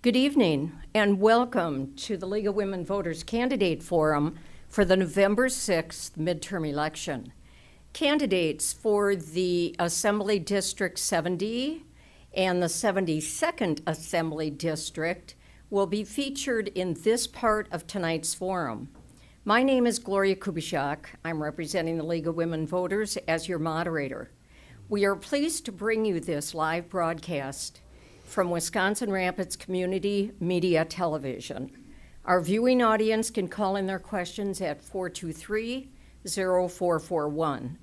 Good evening and welcome to the League of Women Voters Candidate Forum for the November 6th midterm election. Candidates for the Assembly District 70 and the 72nd Assembly District will be featured in this part of tonight's forum. My name is Gloria Kubishak. I'm representing the League of Women Voters as your moderator. We are pleased to bring you this live broadcast from Wisconsin Rapids Community Media Television. Our viewing audience can call in their questions at 423-0441.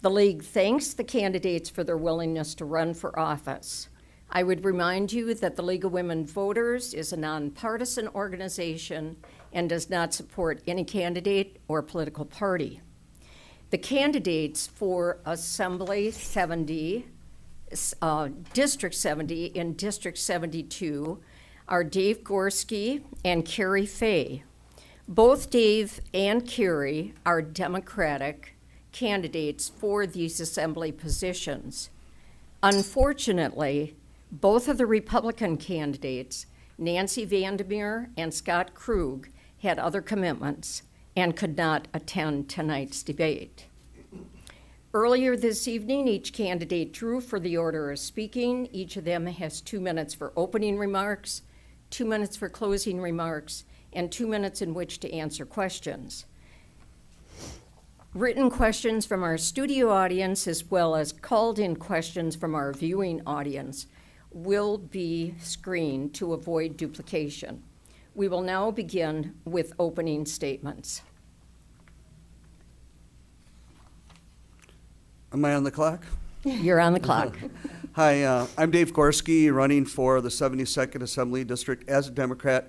The League thanks the candidates for their willingness to run for office. I would remind you that the League of Women Voters is a nonpartisan organization and does not support any candidate or political party. The candidates for Assembly 70, District 70 and District 72 are Dave Gorski and Cari Fay. Both Dave and Cari are Democratic candidates for these assembly positions. Unfortunately, both of the Republican candidates, Nancy Vandermeer and Scott Krug, had other commitments and could not attend tonight's debate. Earlier this evening, each candidate drew for the order of speaking. Each of them has 2 minutes for opening remarks, 2 minutes for closing remarks, and 2 minutes in which to answer questions. Written questions from our studio audience, as well as called-in questions from our viewing audience, will be screened to avoid duplication. We will now begin with opening statements. Am I on the clock? You're on the clock. Hi, I'm Dave Gorski, running for the 72nd Assembly District as a Democrat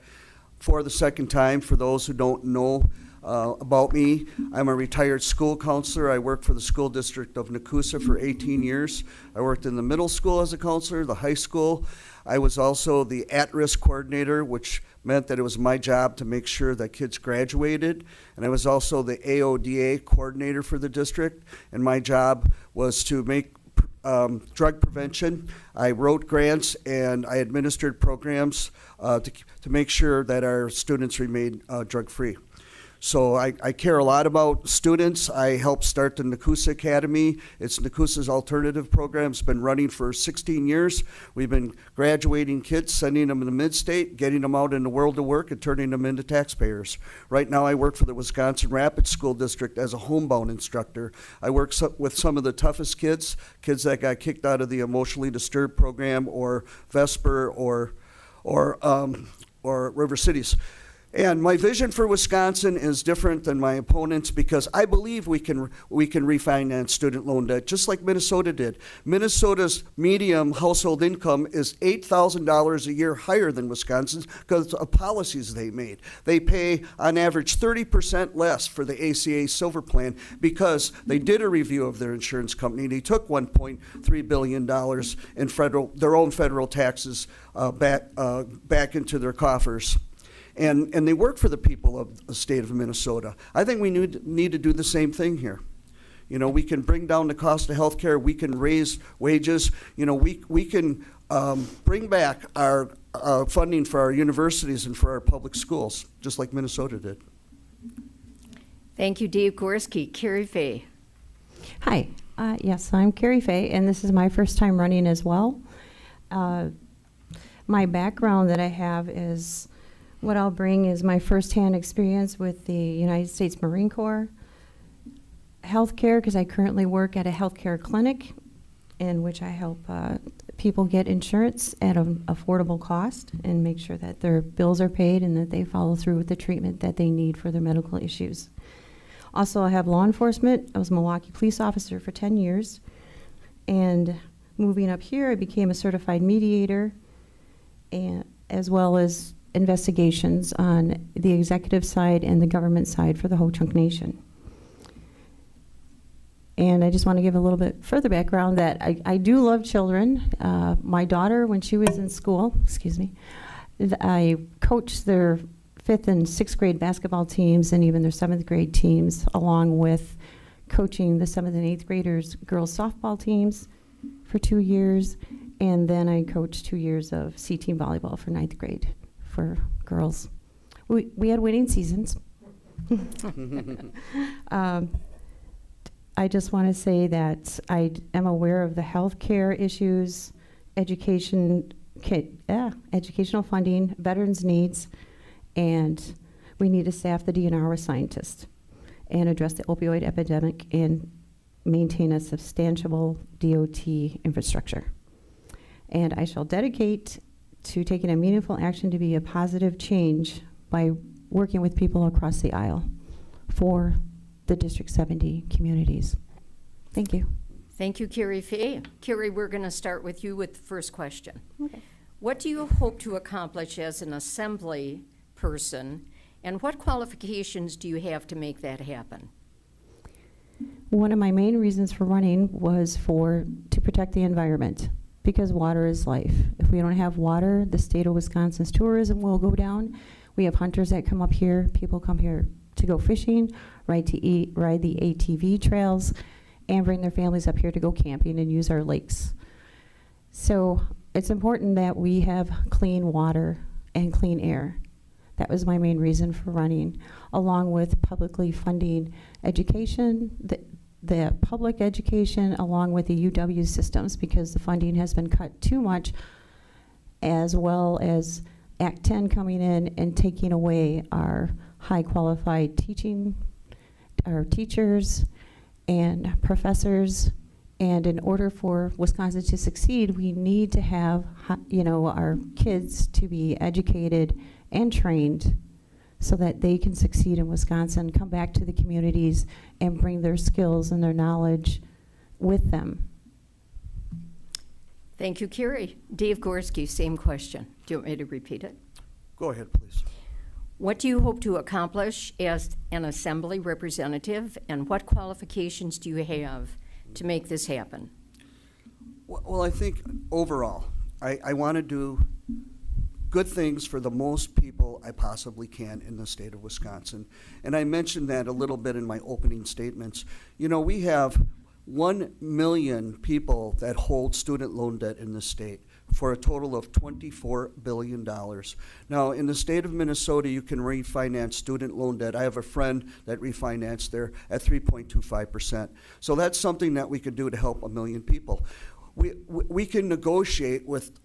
for the second time. For those who don't know about me, I'm a retired school counselor. I worked for the school district of Nakusa for 18 years. I worked in the middle school as a counselor, the high school. I was also the at-risk coordinator, which meant that it was my job to make sure that kids graduated. And I was also the AODA coordinator for the district, and my job was to make drug prevention. I wrote grants and I administered programs to make sure that our students remained drug-free. So I care a lot about students. I helped start the Nakusa Academy. It's Nakusa's alternative program. It's been running for 16 years. We've been graduating kids, sending them to the mid-state, getting them out in the world of work, and turning them into taxpayers. Right now I work for the Wisconsin Rapids School District as a homebound instructor. I work with some of the toughest kids that got kicked out of the emotionally disturbed program or Vesper or River Cities. And my vision for Wisconsin is different than my opponents because I believe we can refinance student loan debt just like Minnesota did. Minnesota's median household income is $8,000 a year higher than Wisconsin's because of policies they made. They pay on average 30% less for the ACA Silver Plan because they did a review of their insurance company. They took $1.3 billion in their own federal taxes back into their coffers. And they work for the people of the state of Minnesota. I think we need to do the same thing here. You know, we can bring down the cost of health care. We can raise wages. You know, we can bring back our funding for our universities and for our public schools, just like Minnesota did. Thank you, Dave Gorski. Cari Fay. Hi. Yes, I'm Cari Fay, and this is my first time running as well. My background that I have is what I'll bring is my firsthand experience with the United States Marine Corps, healthcare, because I currently work at a healthcare clinic in which I help people get insurance at an affordable cost and make sure that their bills are paid and that they follow through with the treatment that they need for their medical issues. Also, I have law enforcement. I was a Milwaukee police officer for 10 years. And moving up here, I became a certified mediator, and as well as investigations on the executive side and the government side for the Ho-Chunk Nation. And I just want to give a little bit further background that I do love children. My daughter, when she was in school, I coached their 5th and 6th grade basketball teams and even their 7th grade teams, along with coaching the 7th and 8th graders girls softball teams for 2 years And then I coached 2 years of C-team volleyball for 9th grade for girls. We had winning seasons. I just want to say that I am aware of the healthcare issues, educational funding, veterans' needs, and we need to staff the DNR with scientists and address the opioid epidemic and maintain a substantial DOT infrastructure. And I shall dedicate to taking a meaningful action to be a positive change by working with people across the aisle for the District 70 communities. Thank you. Thank you, Cari Fay. Cari, we're going to start with you with the first question. Okay. What do you hope to accomplish as an assembly person, and what qualifications do you have to make that happen? One of my main reasons for running was to protect the environment, because water is life. If we don't have water, the state of Wisconsin's tourism will go down. We have hunters that come up here. People come here to go fishing, ride the ATV trails, and bring their families up here to go camping and use our lakes. So it's important that we have clean water and clean air. That was my main reason for running, along with publicly funding education, the public education, along with the UW systems, because the funding has been cut too much, as well as Act 10 coming in and taking away our high qualified our teachers and professors. And in order for Wisconsin to succeed, we need to have, our kids to be educated and trained so that they can succeed in Wisconsin, come back to the communities, and bring their skills and their knowledge with them. Thank you, Cari. Dave Gorski, same question. Do you want me to repeat it? Go ahead, please. What do you hope to accomplish as an assembly representative, and what qualifications do you have to make this happen? Well, I think overall, I want to do good things for the most people I possibly can in the state of Wisconsin. And I mentioned that a little bit in my opening statements. We have 1 million people that hold student loan debt in the state for a total of $24 billion. Now, in the state of Minnesota, you can refinance student loan debt. I have a friend that refinanced there at 3.25%. So that's something that we could do to help 1 million people. We can negotiate with,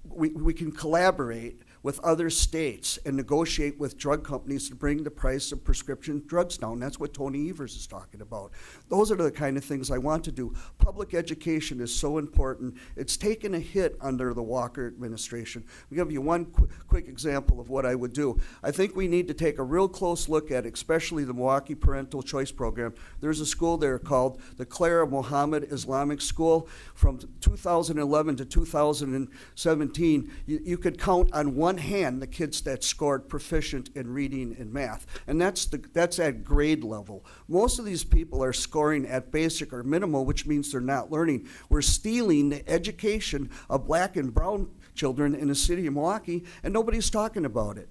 we can collaborate with other states and negotiate with drug companies to bring the price of prescription drugs down. That's what Tony Evers is talking about. Those are the kind of things I want to do. Public education is so important. It's taken a hit under the Walker administration. I'll give you one quick example of what I would do. I think we need to take a real close look at, especially the Milwaukee Parental Choice Program. There's a school there called the Clara Mohammed Islamic School. From 2011 to 2017, you could count on one hand the kids that scored proficient in reading and math, and that's at grade level. Most of these people are scoring at basic or minimal, which means they're not learning. We're stealing the education of black and brown children in the city of Milwaukee, and nobody's talking about it.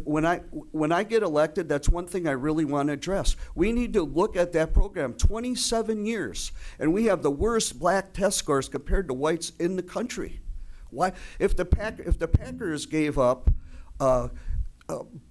When I get elected, that's one thing I really want to address. We need to look at that program. 27 years, and we have the worst black test scores compared to whites in the country. Why? If the Packers gave up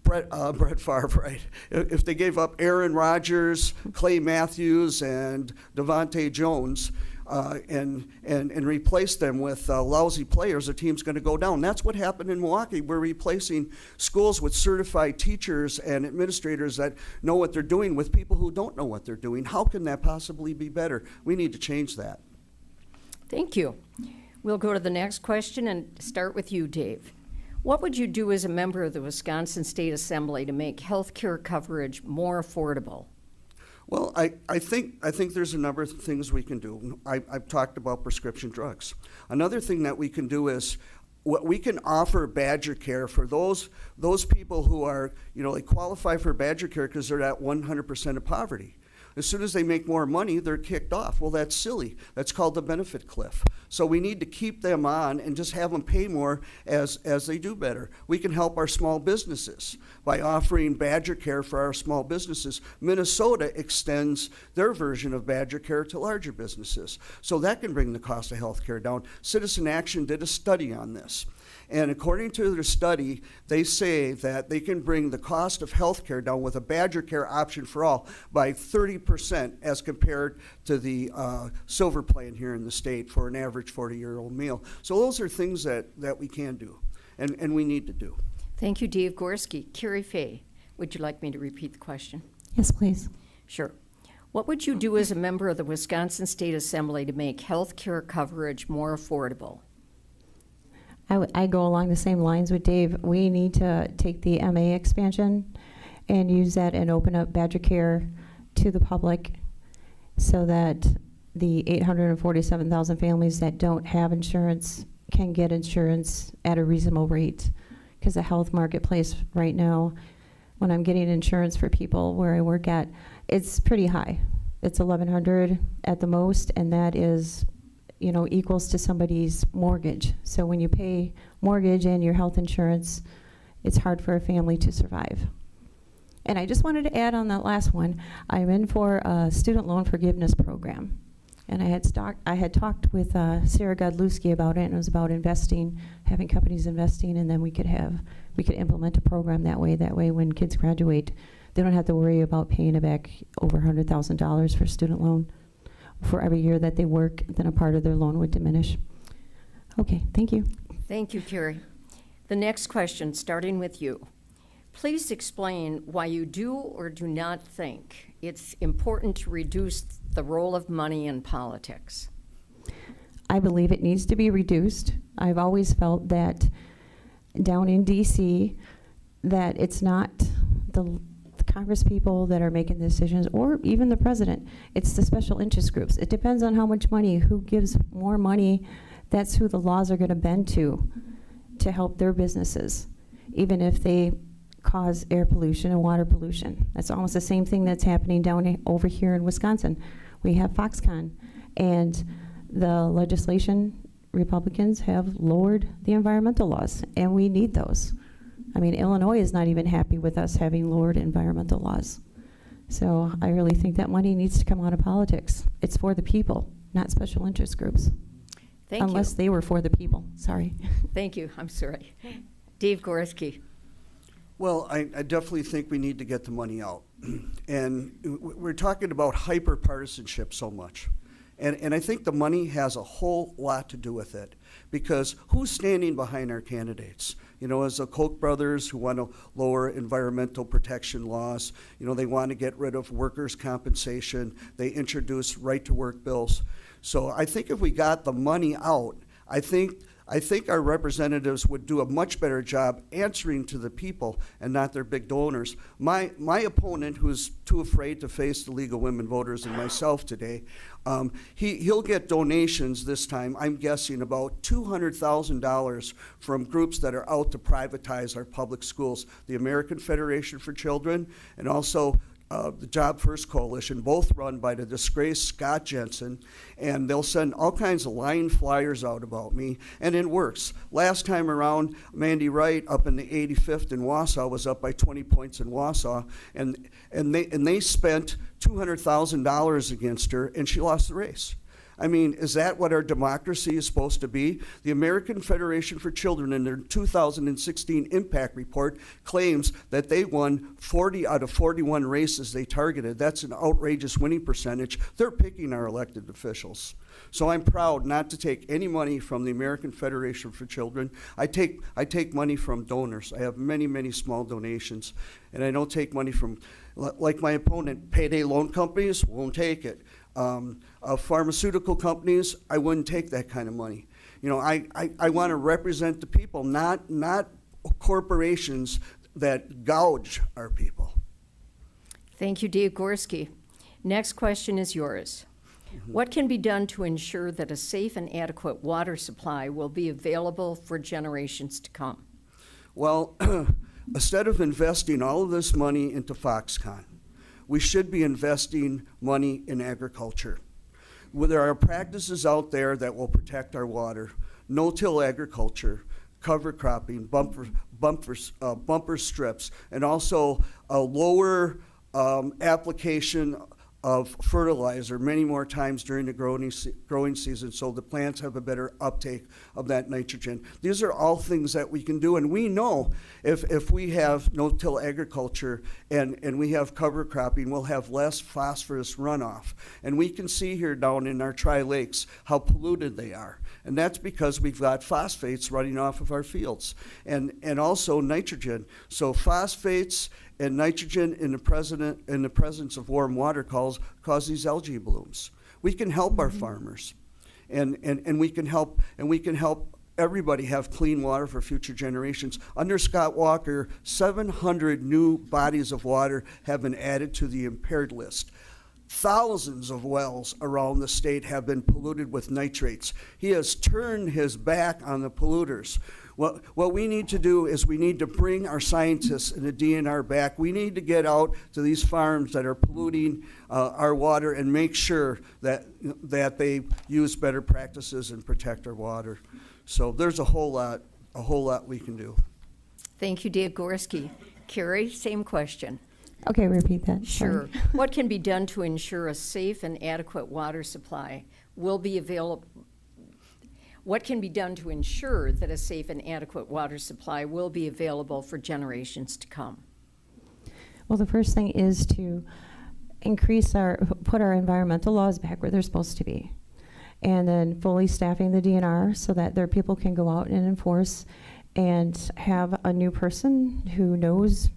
Brett Favre, right? If they gave up Aaron Rodgers, Clay Matthews, and Devontae Jones, and replaced them with lousy players, the team's going to go down. That's what happened in Milwaukee. We're replacing schools with certified teachers and administrators that know what they're doing with people who don't know what they're doing. How can that possibly be better? We need to change that. Thank you. We'll go to the next question and start with you, Dave. What would you do as a member of the Wisconsin State Assembly to make health care coverage more affordable? Well, I think there's a number of things we can do. I've talked about prescription drugs. Another thing that we can do is we can offer Badger Care for those people who are, they qualify for Badger Care because they're at 100% of poverty. As soon as they make more money, they're kicked off. Well, that's silly. That's called the benefit cliff. So we need to keep them on and just have them pay more as they do better. We can help our small businesses by offering Badger Care for our small businesses. Minnesota extends their version of Badger Care to larger businesses. So that can bring the cost of health care down. Citizen Action did a study on this. And according to their study, they say that they can bring the cost of health care down with a Badger Care option for all by 30% as compared to the silver plan here in the state for an average 40-year-old male. So those are things that we can do and we need to do. Thank you, Dave Gorski. Cari Fay, would you like me to repeat the question? Yes, please. Sure. What would you do as a member of the Wisconsin State Assembly to make health care coverage more affordable? I go along the same lines with Dave. We need to take the MA expansion and use that and open up Badger Care to the public so that the 847,000 families that don't have insurance can get insurance at a reasonable rate. Because the health marketplace right now, when I'm getting insurance for people where I work at, it's pretty high. It's $1,100 at the most, and that is, equals to somebody's mortgage. So when you pay mortgage and your health insurance, it's hard for a family to survive. And I just wanted to add on that last one, I'm in for a student loan forgiveness program. And I had talked with Sarah Godlewski about it, and it was about investing, having companies investing, and then we could implement a program that way. That way when kids graduate, they don't have to worry about paying it back over $100,000 for student loan. For every year that they work, then a part of their loan would diminish. Okay, thank you. Thank you, Cari. The next question, starting with you. Please explain why you do or do not think it's important to reduce the role of money in politics. I believe it needs to be reduced. I've always felt that down in DC, that it's not the Congress people that are making the decisions, or even the president. It's the special interest groups. It depends on how much money, who gives more money. That's who the laws are going to bend to help their businesses, even if they cause air pollution and water pollution. That's almost the same thing that's happening down over here in Wisconsin. We have Foxconn, and the legislation, Republicans have lowered the environmental laws, and we need those. I mean, Illinois is not even happy with us having lowered environmental laws. So I really think that money needs to come out of politics. It's for the people, not special interest groups. Thank you. Unless they were for the people. Sorry. Thank you. I'm sorry. Dave Gorski. Well, I definitely think we need to get the money out. And we're talking about hyper-partisanship so much. And I think the money has a whole lot to do with it, because who's standing behind our candidates? As the Koch brothers who want to lower environmental protection laws, they want to get rid of workers' compensation, they introduce right-to-work bills. So I think if we got the money out, I think our representatives would do a much better job answering to the people and not their big donors. My opponent, who's too afraid to face the League of Women Voters and myself today, he'll get donations this time, I'm guessing about $200,000 from groups that are out to privatize our public schools, the American Federation for Children and also the Job First Coalition, both run by the disgraced Scott Jensen, and they'll send all kinds of lying flyers out about me, and it works. Last time around, Mandy Wright up in the 85th in Wausau was up by 20 points in Wausau, and they spent $200,000 against her, and she lost the race. I mean, is that what our democracy is supposed to be? The American Federation for Children in their 2016 impact report claims that they won 40 out of 41 races they targeted. That's an outrageous winning percentage. They're picking our elected officials. So I'm proud not to take any money from the American Federation for Children. I take money from donors. I have many, many small donations. And I don't take money from, like my opponent, payday loan companies, won't take it. Pharmaceutical companies, I wouldn't take that kind of money. I want to represent the people, not corporations that gouge our people. Thank you, Dave Gorski. Next question is yours. What can be done to ensure that a safe and adequate water supply will be available for generations to come? Well, instead of investing all of this money into Foxconn, we should be investing money in agriculture. Well, there are practices out there that will protect our water. No-till agriculture, cover cropping, bumper strips, and also a lower application of fertilizer many more times during the growing season so the plants have a better uptake of that nitrogen. These are all things that we can do, and we know if we have no-till agriculture and we have cover cropping, we'll have less phosphorus runoff. And we can see here down in our tri-lakes how polluted they are. And that's because we've got phosphates running off of our fields and also nitrogen. So phosphates and nitrogen in the presence of warm water cause these algae blooms. We can help our farmers, and we can help everybody have clean water for future generations. Under Scott Walker, 700 new bodies of water have been added to the impaired list. Thousands of wells around the state have been polluted with nitrates. He has turned his back on the polluters. What we need to do is we need to bring our scientists and the DNR back. We need to get out to these farms that are polluting our water and make sure that they use better practices and protect our water. So there's a whole lot we can do. Thank you, Dave Gorski. Cari, same question. Okay, repeat that. Sure. Sorry. What can be done to ensure a safe and adequate water supply will be available? What can be done to ensure that a safe and adequate water supply will be available for generations to come? Well, the first thing is to put our environmental laws back where they're supposed to be. And then fully staffing the DNR so that their people can go out and enforce and have a new person who knows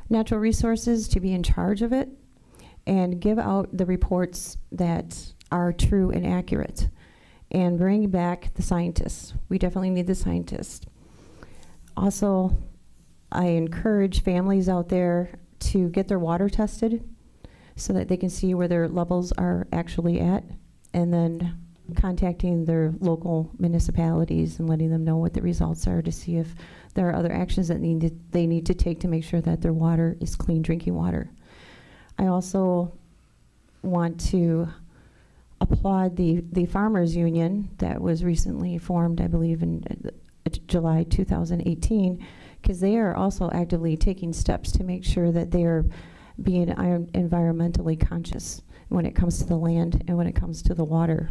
natural resources to be in charge of it and give out the reports that are true and accurate. And bring back the scientists. We definitely need the scientists. Also, I encourage families out there to get their water tested so that they can see where their levels are actually at, and then contacting their local municipalities and letting them know what the results are to see if there are other actions that they need to take to make sure that their water is clean drinking water. I also want to applaud the Farmers Union that was recently formed, I believe, in July 2018, because they are also actively taking steps to make sure that they are being environmentally conscious when it comes to the land and when it comes to the water.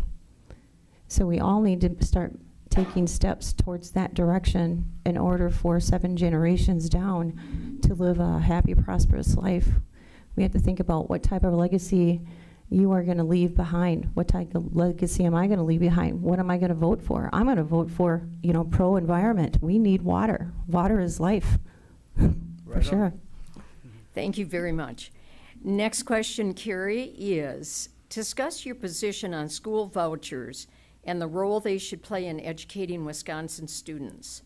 So we all need to start taking steps towards that direction in order for 7 generations down to live a happy, prosperous life. We have to think about what type of legacy you are going to leave behind. What type of legacy am I going to leave behind? What am I going to vote for? I'm going to vote for, pro-environment. We need water. Water is life, for sure. Thank you very much. Next question, Cari, is discuss your position on school vouchers and the role they should play in educating Wisconsin students.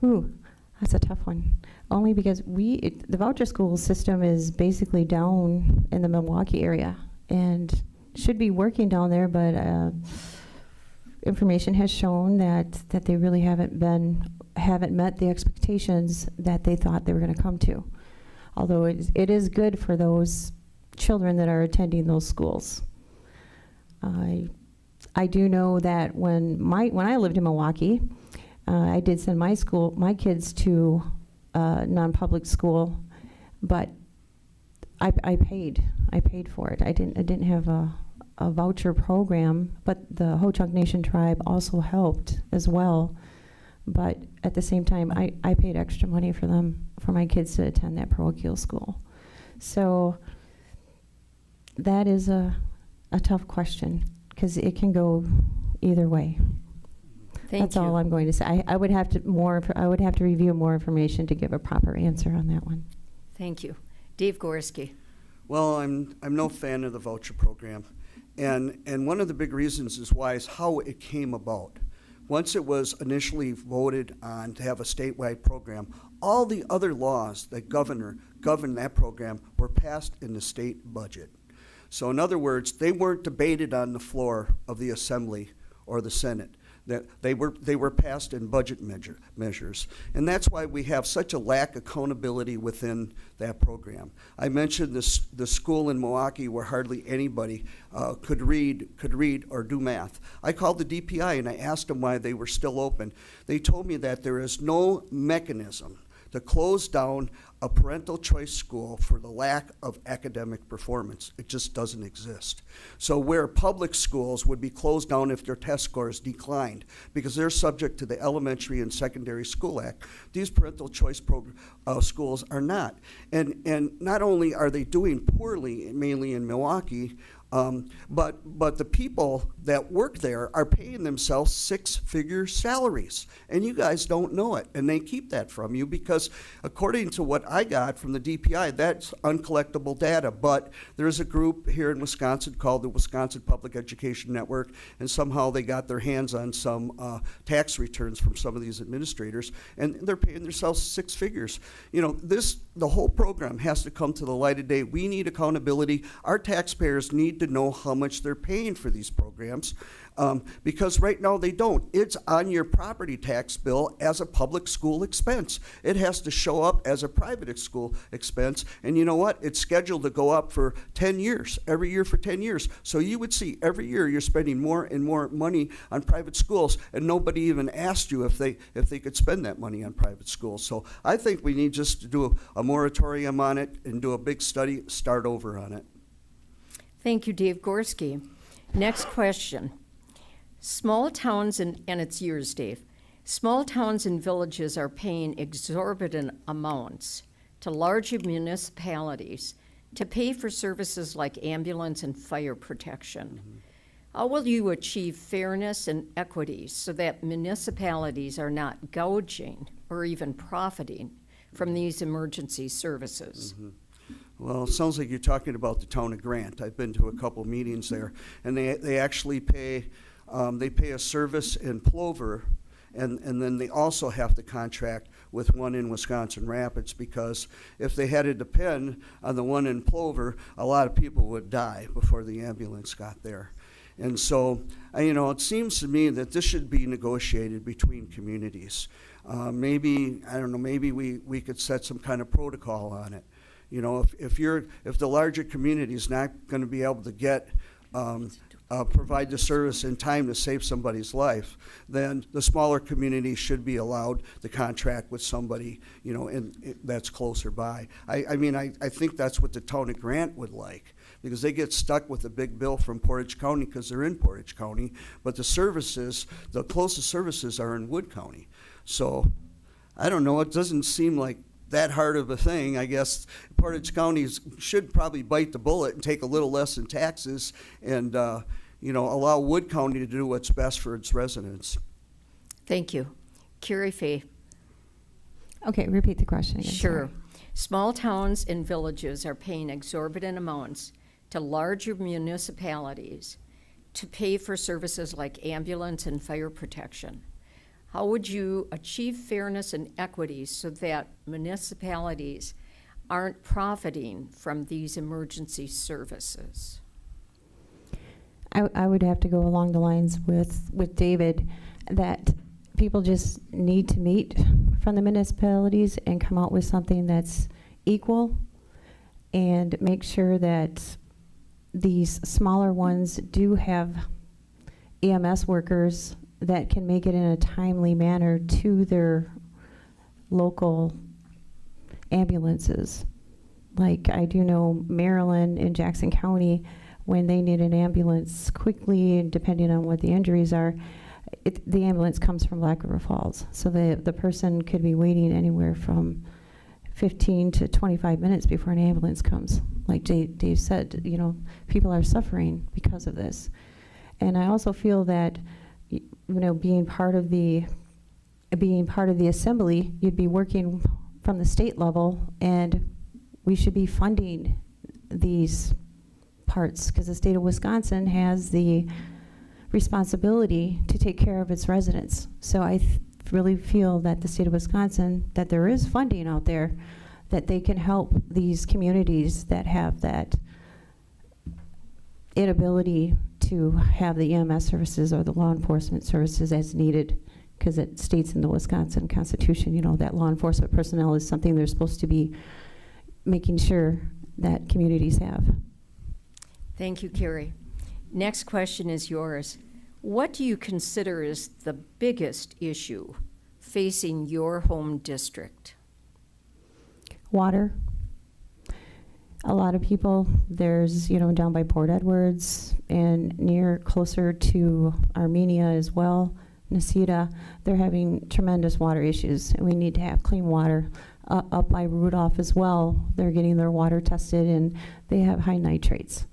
Ooh, that's a tough one. Only because the voucher school system is basically down in the Milwaukee area and should be working down there, but information has shown that they really haven't met the expectations that they thought they were going to come to. Although it is good for those children that are attending those schools. I do know that when I lived in Milwaukee, I did send my kids to non-public school, but I paid for it. I didn't have a voucher program, but the Ho-Chunk Nation tribe also helped as well. But at the same time, I paid extra money for my kids to attend that parochial school. So that is a tough question because it can go either way. That's all I'm going to say. I would have to review more information to give a proper answer on that one. Thank you. Dave Gorski. Well, I'm no fan of the voucher program. And one of the big reasons is how it came about. Once it was initially voted on to have a statewide program, all the other laws that govern that program were passed in the state budget. So in other words, they weren't debated on the floor of the Assembly or the Senate. that they were passed in budget measures. And that's why we have such a lack of accountability within that program. I mentioned the school in Milwaukee where hardly anybody could read or do math. I called the DPI and I asked them why they were still open. They told me that there is no mechanism to close down a parental choice school for the lack of academic performance. It just doesn't exist. So where public schools would be closed down if their test scores declined, because they're subject to the Elementary and Secondary School Act, these parental choice schools are not. And not only are they doing poorly, mainly in Milwaukee, but the people that work there are paying themselves six-figure salaries, and you guys don't know it, and they keep that from you because according to what I got from the DPI, that's uncollectible data, but there's a group here in Wisconsin called the Wisconsin Public Education Network, and somehow they got their hands on some tax returns from some of these administrators, and they're paying themselves six figures. You know, the whole program has to come to the light of day. We need accountability. Our taxpayers need to know how much they're paying for these programs because right now they don't. It's on your property tax bill as a public school expense. It has to show up as a private school expense, and you know what? It's scheduled to go up for 10 years, every year for 10 years. So you would see every year you're spending more and more money on private schools, and nobody even asked you if they could spend that money on private schools. So I think we need just to do a moratorium on it and do a big study, start over on it. Thank you, Dave Gorski. Next question. Small towns, and it's yours, Dave. Small towns and villages are paying exorbitant amounts to large municipalities to pay for services like ambulance and fire protection. Mm-hmm. How will you achieve fairness and equity so that municipalities are not gouging or even profiting from these emergency services? Mm-hmm. Well, it sounds like you're talking about the town of Grant. I've been to a couple meetings there, and they actually pay a service in Plover, and then they also have to contract with one in Wisconsin Rapids, because if they had to depend on the one in Plover, a lot of people would die before the ambulance got there. And so, you know, it seems to me that this should be negotiated between communities. Maybe, I don't know, maybe we could set some kind of protocol on it. You know, if the larger community is not going to be able to get provide the service in time to save somebody's life, then the smaller community should be allowed to contract with somebody, you know, that's closer by. I mean, I think that's what the town of Grant would like, because they get stuck with a big bill from Portage County because they're in Portage County, but the closest services are in Wood County. So I don't know, it doesn't seem like that hard of a thing. I guess Portage County should probably bite the bullet and take a little less in taxes and, you know, allow Wood County to do what's best for its residents. Thank you. Cari Fay. Okay, repeat the question again. Sure. Sorry. Small towns and villages are paying exorbitant amounts to larger municipalities to pay for services like ambulance and fire protection. How would you achieve fairness and equity so that municipalities aren't profiting from these emergency services? I would have to go along the lines with David, that people just need to meet from the municipalities and come out with something that's equal, and make sure that these smaller ones do have EMS workers that can make it in a timely manner to their local ambulances. Like, I do know Maryland and Jackson County, when they need an ambulance quickly, and depending on what the injuries are, the ambulance comes from Black River Falls. So the person could be waiting anywhere from 15 to 25 minutes before an ambulance comes. Like Dave said, you know, people are suffering because of this. And I also feel that, you know, being part of the assembly, you'd be working from the state level, and we should be funding these parts, because the state of Wisconsin has the responsibility to take care of its residents. So I really feel that the state of Wisconsin, that there is funding out there, that they can help these communities that have that inability to have the EMS services or the law enforcement services as needed, because it states in the Wisconsin Constitution, you know, that law enforcement personnel is something they're supposed to be making sure that communities have. Thank you, Cari. Next question is yours. What do you consider is the biggest issue facing your home district? Water. A lot of people, there's, you know, down by Port Edwards and near closer to Armenia as well, Nisita, they're having tremendous water issues, and we need to have clean water. Up by Rudolph as well, they're getting their water tested, and they have high nitrates.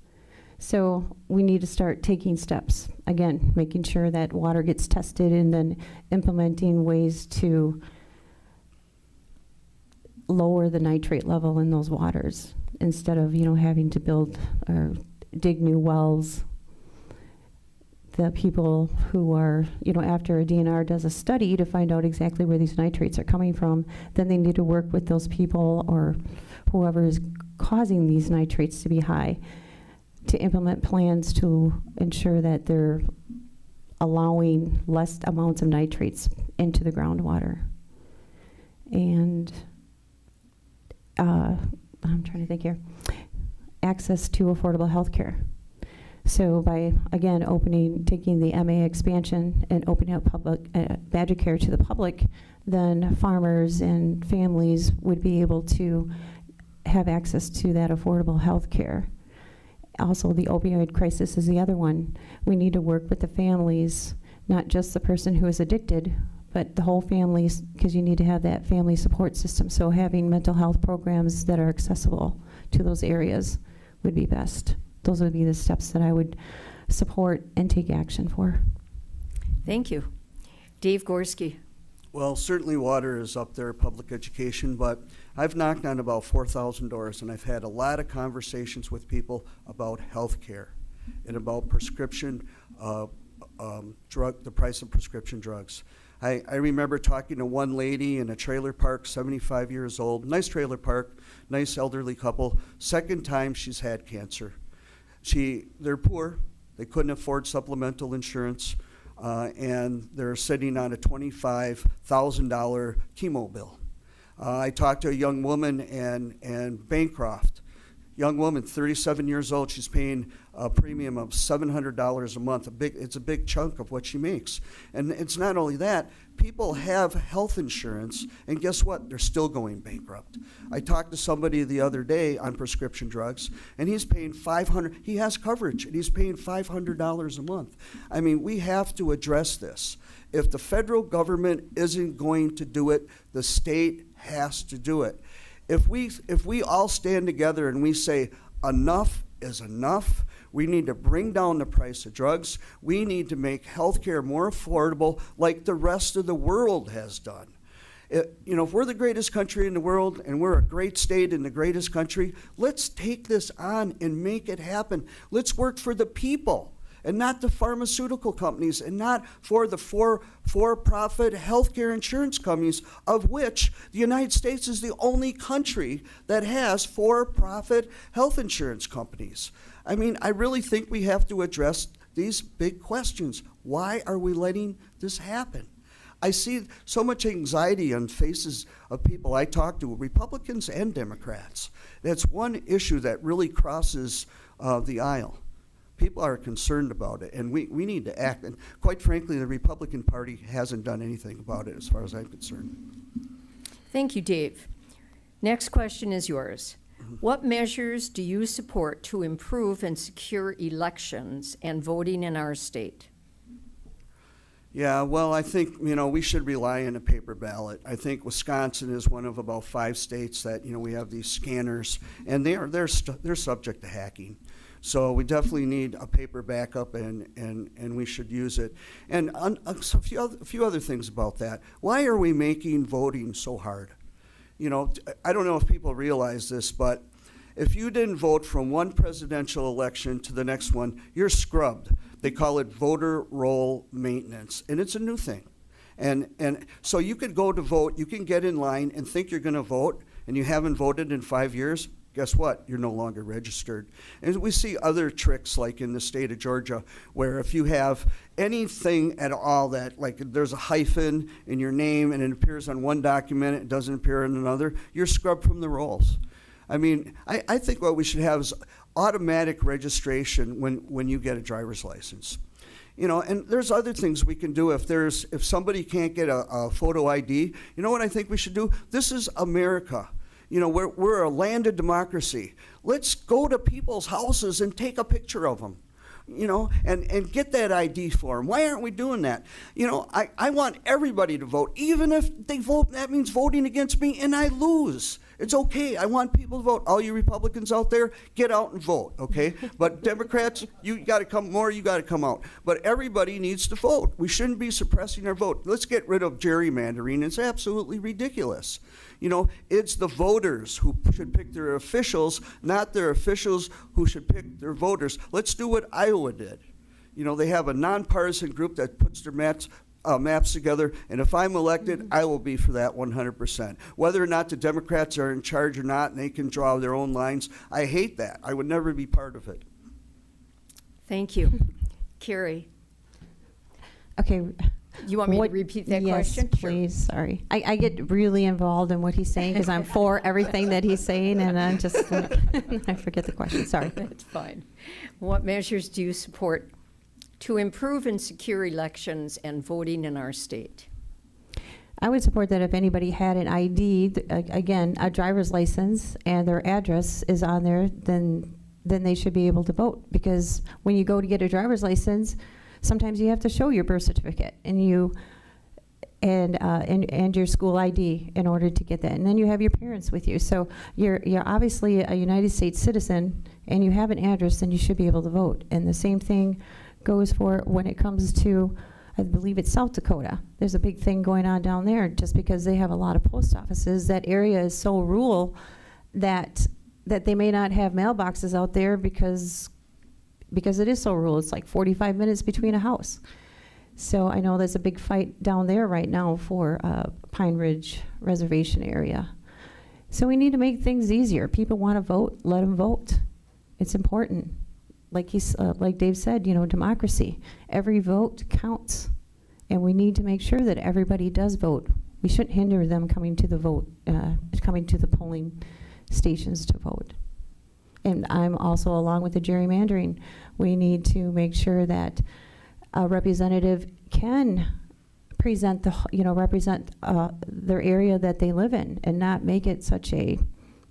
So we need to start taking steps, again, making sure that water gets tested and then implementing ways to lower the nitrate level in those waters instead of, you know, having to build or dig new wells. The people who are, you know, after a DNR does a study to find out exactly where these nitrates are coming from, then they need to work with those people or whoever is causing these nitrates to be high to implement plans to ensure that they're allowing less amounts of nitrates into the groundwater. And I'm trying to think here. Access to affordable health care. So by, again, taking the MA expansion and opening up public Badger Care to the public, then farmers and families would be able to have access to that affordable health care. Also, the opioid crisis is the other one. We need to work with the families, not just the person who is addicted, but the whole family, because you need to have that family support system. So having mental health programs that are accessible to those areas would be best. Those would be the steps that I would support and take action for. Thank you. Dave Gorski. Well, certainly water is up there, public education, but I've knocked on about 4,000 doors, and I've had a lot of conversations with people about health care and about prescription the price of prescription drugs. I remember talking to one lady in a trailer park, 75 years old, nice trailer park, nice elderly couple, second time she's had cancer. They're poor, they couldn't afford supplemental insurance, and they're sitting on a $25,000 chemo bill. I talked to a young woman in Bancroft, young woman, 37 years old. She's paying a premium of $700 a month. It's a big chunk of what she makes. And it's not only that, people have health insurance, and guess what? They're still going bankrupt. I talked to somebody the other day on prescription drugs, and he's paying $500. He has coverage, and he's paying $500 a month. I mean, we have to address this. If the federal government isn't going to do it, the state has to do it. If we all stand together and we say enough is enough, we need to bring down the price of drugs. We need to make healthcare more affordable like the rest of the world has done. If we're the greatest country in the world and we're a great state in the greatest country, let's take this on and make it happen. Let's work for the people and not the pharmaceutical companies and not for the for-profit healthcare insurance companies, of which the United States is the only country that has for-profit health insurance companies. I mean, I really think we have to address these big questions. Why are we letting this happen? I see so much anxiety on faces of people I talk to, Republicans and Democrats. That's one issue that really crosses the aisle. People are concerned about it, and we need to act. And quite frankly, the Republican Party hasn't done anything about it as far as I'm concerned. Thank you, Dave. Next question is yours. What measures do you support to improve and secure elections and voting in our state? Yeah, well, I think, we should rely on a paper ballot. I think Wisconsin is one of about 5 states that, we have these scanners, and they're subject to hacking. So we definitely need a paper backup, and we should use it. And a few other things about that. Why are we making voting so hard? I don't know if people realize this, but if you didn't vote from one presidential election to the next one, you're scrubbed. They call it voter roll maintenance, and it's a new thing. And so you could go to vote, you can get in line and think you're going to vote, and you haven't voted in 5 years, guess what? You're no longer registered. And we see other tricks like in the state of Georgia where if you have anything at all that, like there's a hyphen in your name and it appears on one document, it doesn't appear in another, you're scrubbed from the rolls. I mean, I think what we should have is automatic registration when you get a driver's license. You know, and there's other things we can do if somebody can't get a photo ID. You know what I think we should do? This is America. You know, we're a land of democracy. Let's go to people's houses and take a picture of them, you know, and get that ID for them. Why aren't we doing that? You know, I want everybody to vote. Even if they vote, that means voting against me and I lose. It's okay. I want people to vote. All you Republicans out there, get out and vote, okay? But Democrats, you got to come more, you got to come out. But everybody needs to vote. We shouldn't be suppressing our vote. Let's get rid of gerrymandering. It's absolutely ridiculous. You know, it's the voters who should pick their officials, not their officials who should pick their voters. Let's do what Iowa did. You know, they have a nonpartisan group that puts their maps together, and if I'm elected, I will be for that 100%. Whether or not the Democrats are in charge or not, and they can draw their own lines, I hate that. I would never be part of it. Thank you. Cari, Okay. you want me to repeat that question? Yes, please. Sorry. I get really involved in what he's saying because I'm for everything that he's saying, and I'm just like, I forget the question. Sorry. That's fine. What measures do you support to improve and secure elections and voting in our state? I would support that if anybody had an ID, again, a driver's license, and their address is on there, then they should be able to vote. Because when you go to get a driver's license, sometimes you have to show your birth certificate and your school ID in order to get that. And then you have your parents with you. So you're obviously a United States citizen and you have an address, then you should be able to vote. And the same thing goes for when it comes to, I believe it's South Dakota. There's a big thing going on down there just because they have a lot of post offices. That area is so rural that they may not have mailboxes out there because it is so rural. It's like 45 minutes between a house. So I know there's a big fight down there right now for Pine Ridge Reservation area. So we need to make things easier. People want to vote, let them vote. It's important. Like Dave said, you know, democracy. Every vote counts, and we need to make sure that everybody does vote. We shouldn't hinder them coming to the polling stations to vote. And I'm also along with the gerrymandering. We need to make sure that a representative can represent their area that they live in, and not make it such a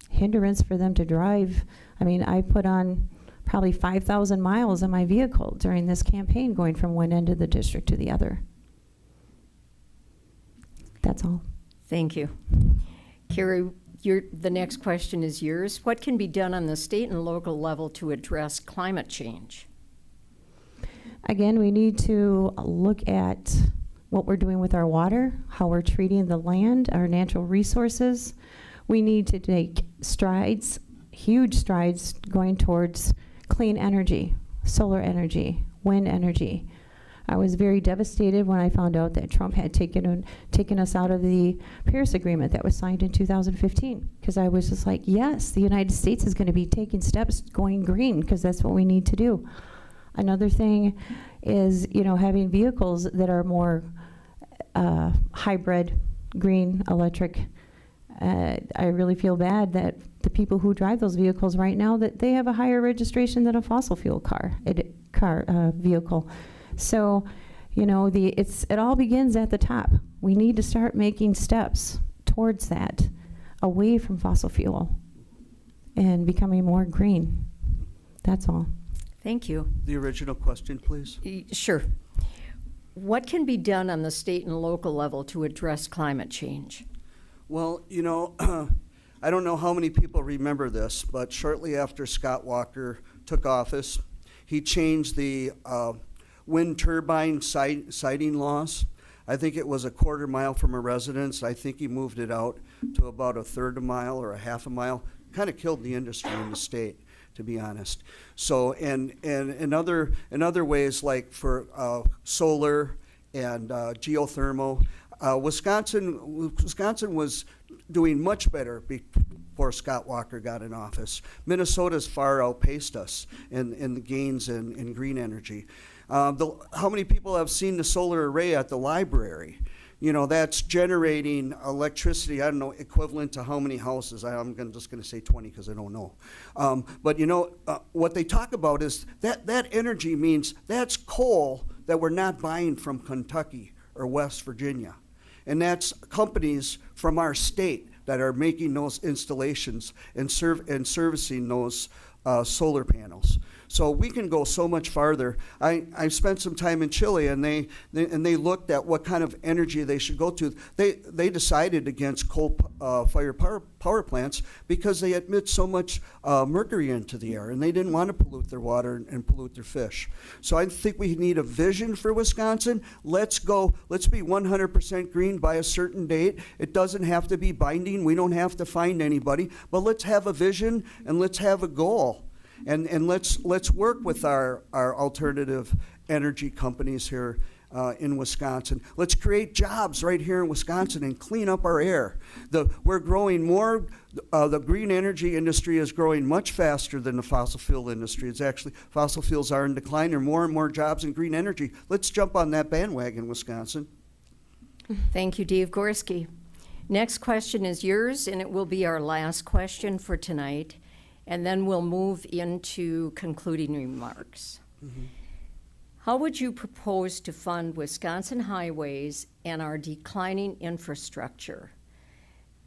hindrance for them to drive. I mean, I put on probably 5,000 miles in my vehicle during this campaign, going from one end of the district to the other. That's all. Thank you. Cari, the next question is yours. What can be done on the state and local level to address climate change? Again, we need to look at what we're doing with our water, how we're treating the land, our natural resources. We need to take strides, huge strides, going towards clean energy, solar energy, wind energy. I was very devastated when I found out that Trump had taken us out of the Paris Agreement that was signed in 2015, because I was just like, yes, the United States is going to be taking steps going green, because that's what we need to do. Another thing is, you know, having vehicles that are more hybrid, green, electric. I really feel bad that the people who drive those vehicles right now, that they have a higher registration than a fossil fuel vehicle. So, you know, it all begins at the top. We need to start making steps towards that, away from fossil fuel and becoming more green. That's all. Thank you. The original question, please. Sure. What can be done on the state and local level to address climate change? Well, you know, I don't know how many people remember this, but shortly after Scott Walker took office, he changed the wind turbine siting laws. I think it was a quarter mile from a residence. I think he moved it out to about a third a mile or a half a mile. Kind of killed the industry in the state, to be honest. So, and in other ways, like for solar and geothermal, Wisconsin was doing much better before Scott Walker got in office. Minnesota's far outpaced us in the gains in green energy. How many people have seen the solar array at the library? You know, that's generating electricity, I don't know, equivalent to how many houses? Just going to say 20 because I don't know. But you know, what they talk about is that energy means that's coal that we're not buying from Kentucky or West Virginia. And that's companies from our state that are making those installations and servicing those solar panels. So we can go so much farther. I spent some time in Chile, and they looked at what kind of energy they should go to. They decided against coal-fired power plants because they emit so much mercury into the air, and they didn't want to pollute their water and pollute their fish. So I think we need a vision for Wisconsin. Let's be 100% green by a certain date. It doesn't have to be binding. We don't have to find anybody, but let's have a vision and let's have a goal. And let's work with our alternative energy companies here in Wisconsin. Let's create jobs right here in Wisconsin and clean up our air. We're growing more. The green energy industry is growing much faster than the fossil fuel industry. It's actually, fossil fuels are in decline. There are more and more jobs in green energy. Let's jump on that bandwagon, Wisconsin. Thank you, Dave Gorski. Next question is yours, and it will be our last question for tonight. And then we'll move into concluding remarks. Mm-hmm. How would you propose to fund Wisconsin highways and our declining infrastructure?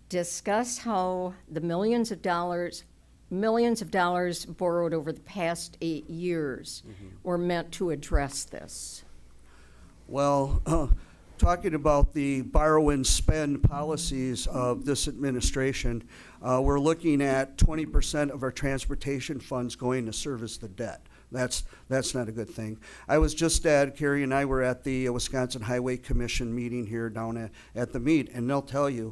Discuss how the millions of dollars borrowed over the past 8 years were meant to address this. Well, talking about the borrow and spend policies of this administration, we're looking at 20% of our transportation funds going to service the debt. That's not a good thing. I was just Cari and I were at the Wisconsin Highway Commission meeting here down at the meet, and they'll tell you,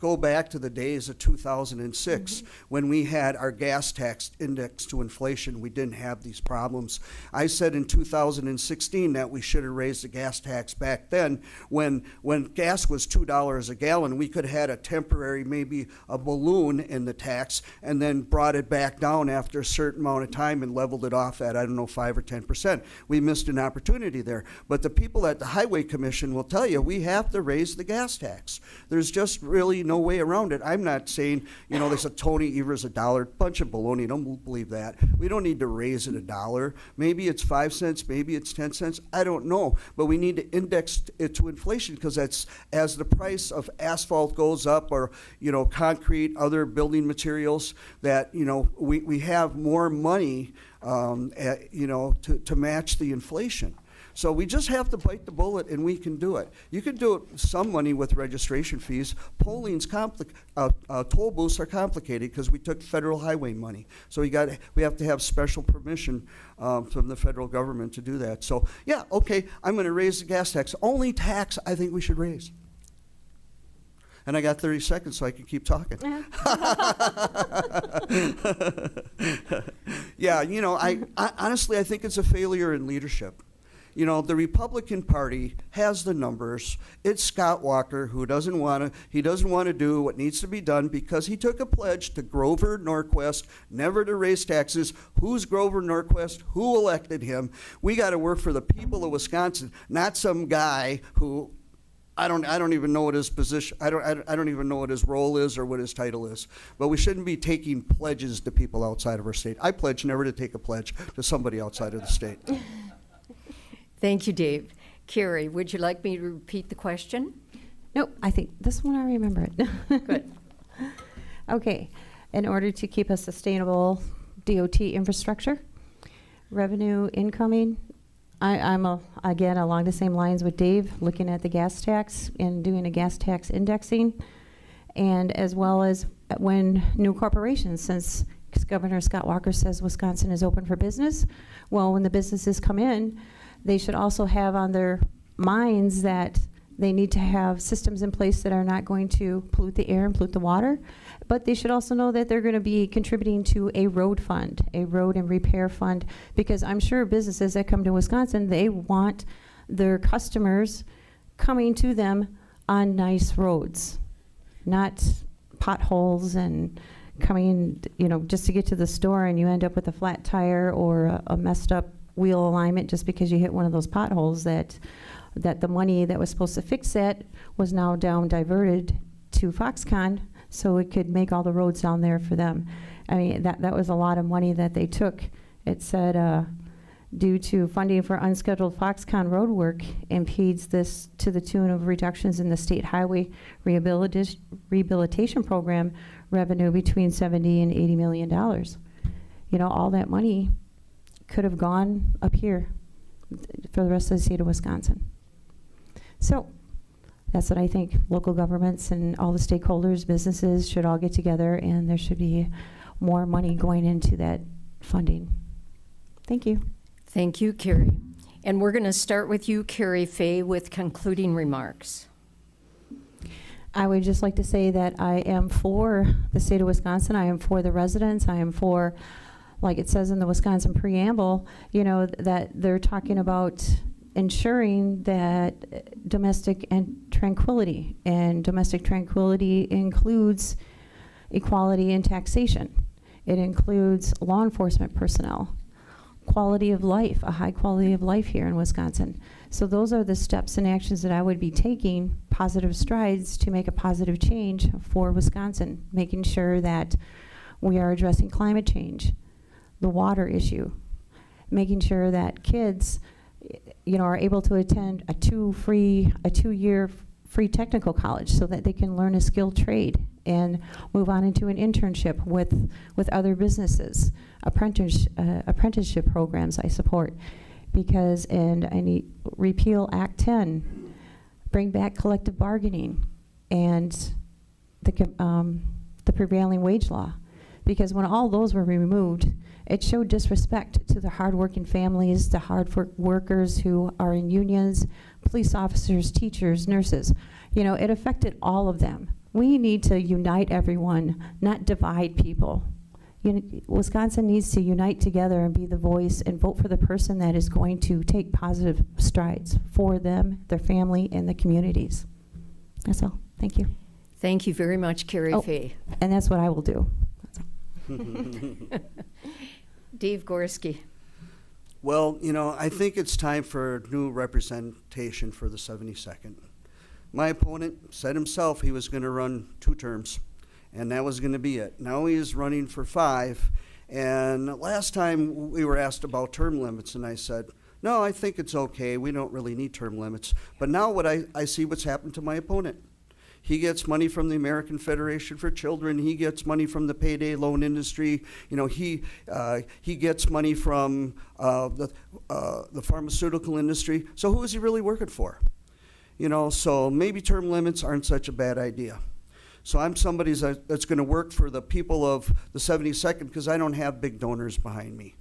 go back to the days of 2006 when we had our gas tax indexed to inflation. We didn't have these problems. I said in 2016 that we should have raised the gas tax back then when gas was $2 a gallon. We could have had a temporary, maybe a balloon in the tax, and then brought it back down after a certain amount of time and leveled it off at, 5 or 10%. We missed an opportunity there. But the people at the Highway Commission will tell you we have to raise the gas tax. There's just really no way around it. I'm not saying, they said Tony Evers $1, bunch of baloney. Don't believe that. We don't need to raise it $1. Maybe it's 5 cents, maybe it's 10 cents. I don't know. But we need to index it to inflation, because that's as the price of asphalt goes up, or concrete, other building materials, that we have more money to match the inflation. So we just have to bite the bullet, and we can do it. You can do it with some money with registration fees. Toll booths are complicated because we took federal highway money. So we have to have special permission from the federal government to do that. So yeah, okay, I'm going to raise the gas tax. Only tax I think we should raise. And I got 30 seconds, so I can keep talking. Yeah, I honestly, I think it's a failure in leadership. The Republican Party has the numbers. It's Scott Walker who doesn't want to do what needs to be done, because he took a pledge to Grover Norquist never to raise taxes. Who's Grover Norquist? Who elected him? We got to work for the people of Wisconsin, not some guy who I don't even know what his position. I don't even know what his role is or what his title is. But we shouldn't be taking pledges to people outside of our state. I pledge never to take a pledge to somebody outside of the state. Thank you, Dave. Cari, would you like me to repeat the question? Nope, I think this one I remember it. Good. Okay, in order to keep a sustainable DOT infrastructure, revenue incoming, I'm again along the same lines with Dave, looking at the gas tax and doing a gas tax indexing, and as well as when new corporations, since Governor Scott Walker says Wisconsin is open for business, well, when the businesses come in, they should also have on their minds that they need to have systems in place that are not going to pollute the air and pollute the water, but they should also know that they're going to be contributing to a road fund, a road and repair fund, because I'm sure businesses that come to Wisconsin, they want their customers coming to them on nice roads, not potholes and coming, just to get to the store, and you end up with a flat tire or a messed up wheel alignment just because you hit one of those potholes, that the money that was supposed to fix that was now diverted to Foxconn so it could make all the roads down there for them. I mean, that was a lot of money that they took. It said, due to funding for unscheduled Foxconn road work impedes this to the tune of reductions in the state highway rehabilitation program revenue between $70 and $80 million. All that money could have gone up here for the rest of the state of Wisconsin. So that's what I think. Local governments and all the stakeholders, businesses should all get together, and there should be more money going into that funding. Thank you. Thank you, Cari. And we're going to start with you, Cari Fay, with concluding remarks. I would just like to say that I am for the state of Wisconsin. I am for the residents. I am for, like it says in the Wisconsin preamble, that they're talking about ensuring that domestic and tranquility includes equality in taxation. It includes law enforcement personnel, quality of life, a high quality of life here in Wisconsin. So those are the steps and actions that I would be taking, positive strides to make a positive change for Wisconsin, making sure that we are addressing climate change, the water issue, making sure that kids, are able to attend a 2-year free technical college so that they can learn a skilled trade and move on into an internship with other businesses. Apprenticeship programs I support, and I need repeal Act 10, bring back collective bargaining, and the prevailing wage law, because when all those were removed, it showed disrespect to the hardworking families, the hard workers who are in unions, police officers, teachers, nurses. It affected all of them. We need to unite everyone, not divide people. Wisconsin needs to unite together and be the voice and vote for the person that is going to take positive strides for them, their family, and the communities. That's all. Thank you. Thank you very much, Cari Fay. And that's what I will do. Dave Gorski. Well, I think it's time for new representation for the 72nd. My opponent said himself he was going to run 2 terms, and that was going to be it. Now he is running for 5, and last time we were asked about term limits, and I said, no, I think it's okay. We don't really need term limits. But now I see what's happened to my opponent. He gets money from the American Federation for Children. He gets money from the payday loan industry. He gets money from the pharmaceutical industry. So who is he really working for? So maybe term limits aren't such a bad idea. So I'm somebody that's going to work for the people of the 72nd because I don't have big donors behind me.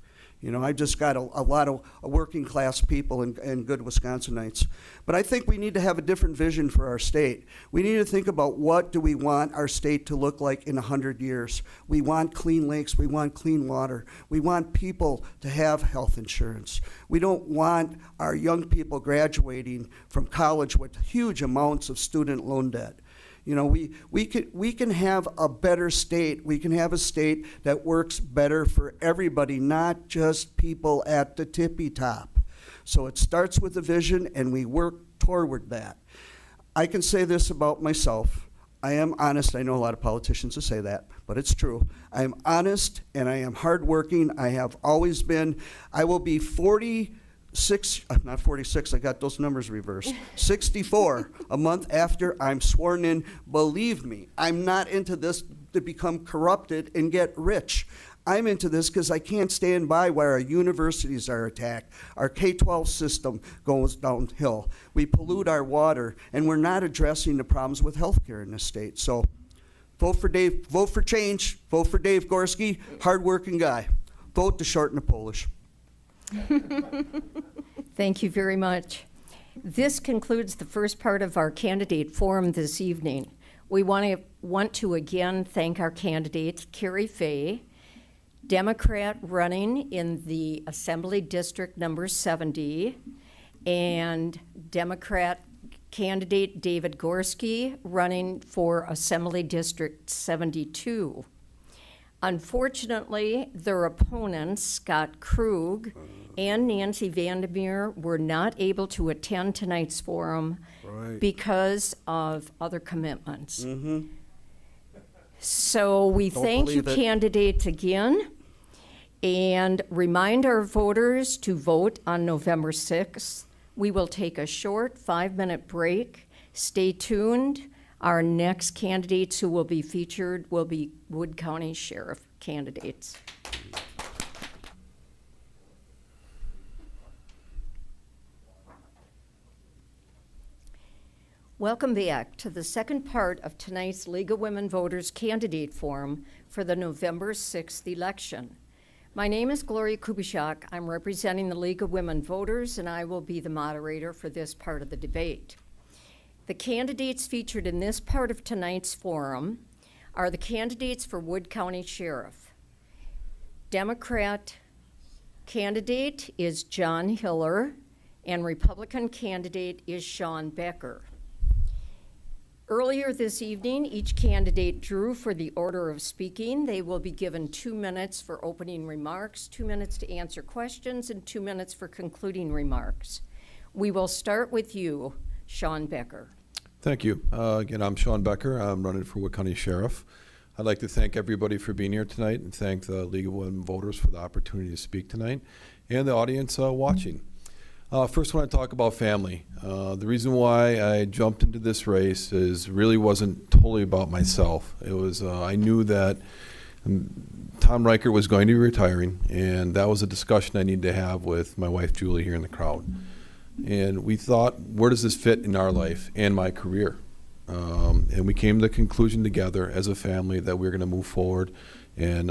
I've just got a lot of working class people and good Wisconsinites. But I think we need to have a different vision for our state. We need to think about what do we want our state to look like in 100 years. We want clean lakes. We want clean water. We want people to have health insurance. We don't want our young people graduating from college with huge amounts of student loan debt. We can have a better state. We can have a state that works better for everybody, not just people at the tippy top. So it starts with a vision, and we work toward that. I can say this about myself. I am honest. I know a lot of politicians who say that, but it's true. I am honest, and I am hardworking. I have always been. I will be 46, I got those numbers reversed, 64 a month after I'm sworn in. Believe me, I'm not into this to become corrupted and get rich. I'm into this because I can't stand by while our universities are attacked. Our K-12 system goes downhill. We pollute our water, and we're not addressing the problems with healthcare in this state. So vote for Dave, vote for change, vote for Dave Gorski, hardworking guy. Vote to shorten the Polish. Thank you very much. This concludes the first part of our candidate forum this evening. We want to again thank our candidate, Cari Fay, Democrat running in the Assembly District number 70, and Democrat candidate David Gorski, running for Assembly District 72. Unfortunately, their opponents, Scott Krug and Nancy Vandermeer, were not able to attend tonight's forum because of other commitments. So we thank you, candidates, again, and remind our voters to vote on November 6th. We will take a short 5-minute break. Stay tuned. Our next candidates who will be featured will be Wood County Sheriff candidates. Welcome back to the second part of tonight's League of Women Voters Candidate Forum for the November 6th election. My name is Gloria Kubishak. I'm representing the League of Women Voters, and I will be the moderator for this part of the debate. The candidates featured in this part of tonight's forum are the candidates for Wood County Sheriff. Democrat candidate is John Hiller, and Republican candidate is Shawn Becker. Earlier this evening, each candidate drew for the order of speaking. They will be given 2 minutes for opening remarks, 2 minutes to answer questions, and 2 minutes for concluding remarks. We will start with you, Shawn Becker. Thank you. Again, I'm Shawn Becker. I'm running for Wood County Sheriff. I'd like to thank everybody for being here tonight and thank the League of Women Voters for the opportunity to speak tonight and the audience watching. First, I want to talk about family. The reason why I jumped into this race wasn't totally about myself. It was, I knew that Tom Reichert was going to be retiring, and that was a discussion I needed to have with my wife, Julie, here in the crowd. And we thought, where does this fit in our life and my career? And we came to the conclusion together as a family that we were going to move forward and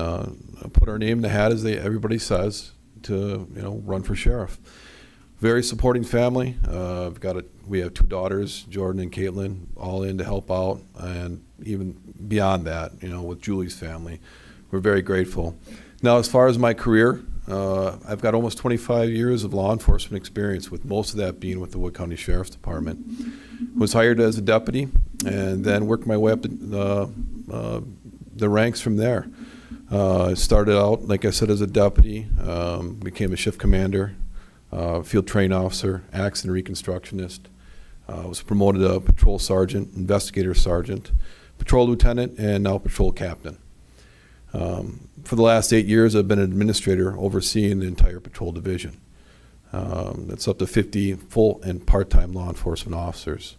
put our name in the hat, as everybody says, to run for sheriff. Very supporting family. We have 2 daughters, Jordan and Caitlin, all in to help out, and even beyond that, with Julie's family. We're very grateful. Now, as far as my career, I've got almost 25 years of law enforcement experience, with most of that being with the Wood County Sheriff's Department. Was hired as a deputy and then worked my way up the ranks from there. Started out, like I said, as a deputy, became a shift commander, field train officer, accident reconstructionist. Was promoted to patrol sergeant, investigator sergeant, patrol lieutenant, and now patrol captain. For the last 8 years, I've been an administrator overseeing the entire patrol division. That's up to 50 full and part-time law enforcement officers.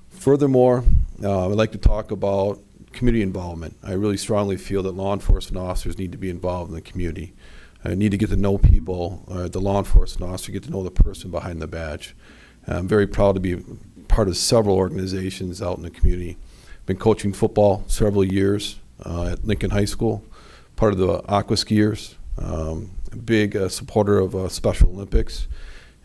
Furthermore, I'd like to talk about community involvement. I really strongly feel that law enforcement officers need to be involved in the community. I need to get to know people, the law enforcement officer, get to know the person behind the badge. I'm very proud to be part of several organizations out in the community. Been coaching football several years at Lincoln High School, part of the aqua skiers, big supporter of Special Olympics.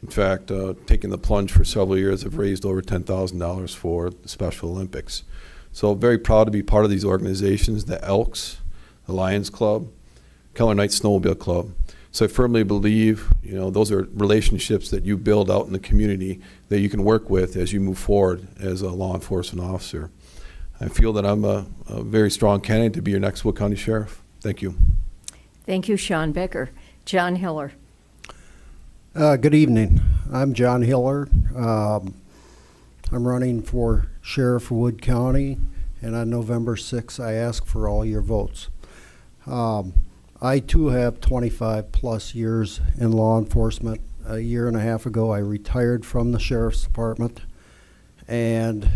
In fact, taking the plunge for several years, I've raised over $10,000 for the Special Olympics. So very proud to be part of these organizations, the Elks, the Lions Club, Keller Knights Snowmobile Club. So I firmly believe, those are relationships that you build out in the community that you can work with as you move forward as a law enforcement officer. I feel that I'm a very strong candidate to be your next Wood County Sheriff. Thank you. Thank you, Shawn Becker. John Hiller. Good evening. I'm John Hiller. I'm running for Sheriff of Wood County, and on November 6th, I ask for all your votes. I too have 25 plus years in law enforcement. A year and a half ago, I retired from the Sheriff's Department and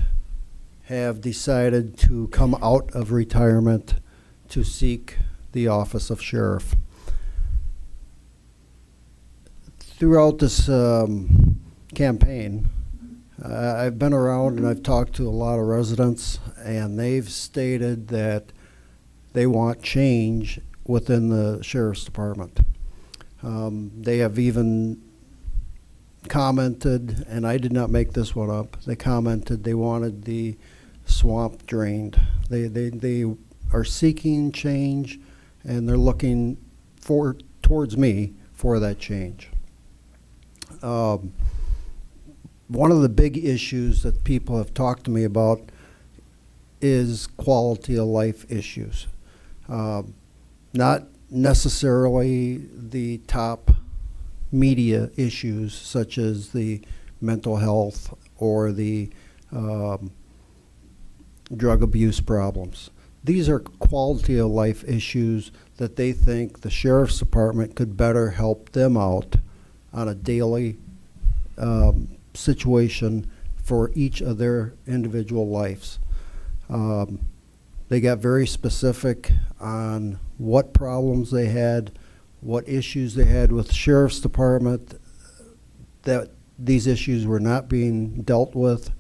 have decided to come out of retirement to seek the office of sheriff. Throughout this campaign, I've been around and I've talked to a lot of residents, and they've stated that they want change within the Sheriff's Department. They have even commented, and I did not make this one up, they commented they wanted the swamp drained. They are seeking change, and they're looking towards me for that change. one of the big issues that people have talked to me about is quality of life issues. Not necessarily the top media issues such as the mental health or the drug abuse problems. These are quality of life issues that they think the sheriff's department could better help them out on a daily situation for each of their individual lives. They got very specific on what problems they had, what issues they had with the sheriff's department, that these issues were not being dealt with,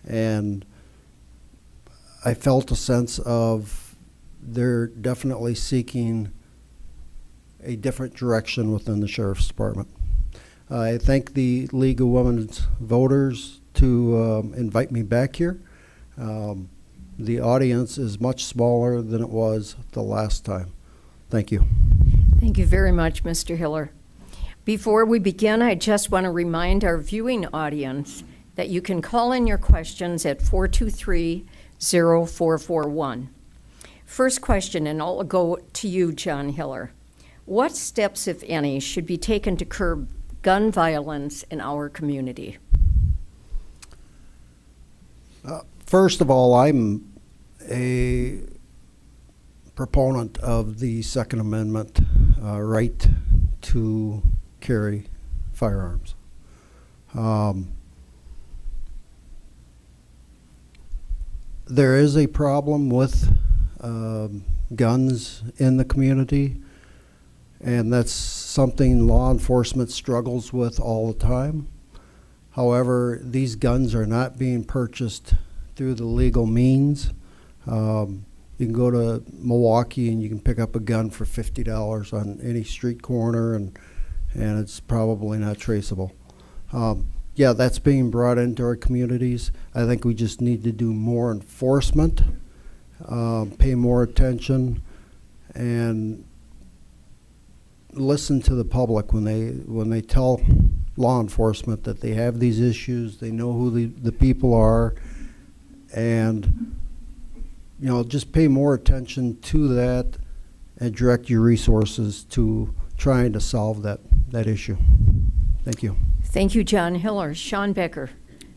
and I felt a sense of they're definitely seeking a different direction within the sheriff's department. I thank the League of Women's Voters to invite me back here. The audience is much smaller than it was the last time. Thank you. Thank you very much, Mr. Hiller. Before we begin, I just want to remind our viewing audience that you can call in your questions at 423-0441. First question, and I'll go to you, John Hiller. What steps, if any, should be taken to curb gun violence in our community? First of all, I'm a proponent of the Second Amendment right to carry firearms. There is a problem with guns in the community, and that's something law enforcement struggles with all the time. However, these guns are not being purchased through the legal means. You can go to Milwaukee and you can pick up a gun for $50 on any street corner, and it's probably not traceable. Yeah, that's being brought into our communities. I think we just need to do more enforcement, pay more attention, and listen to the public when they tell law enforcement that they have these issues, they know who the people are, and just pay more attention to that and direct your resources to trying to solve that issue. Thank you. Thank you, John Hiller. Shawn Becker.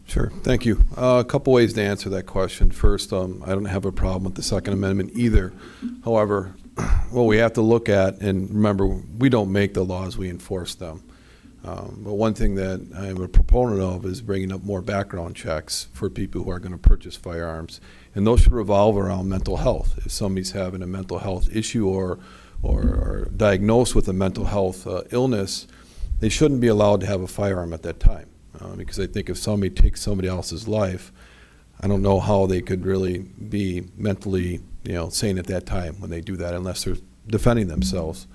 Sure, thank you. A couple ways to answer that question. First, I don't have a problem with the Second Amendment either. However, what we have to look at, and remember, we don't make the laws, we enforce them. But one thing that I'm a proponent of is bringing up more background checks for people who are going to purchase firearms. And those should revolve around mental health. If somebody's having a mental health issue or diagnosed with a mental health illness, they shouldn't be allowed to have a firearm at that time. Because I think if somebody takes somebody else's life, I don't know how they could really be mentally sane at that time when they do that, unless they're defending themselves.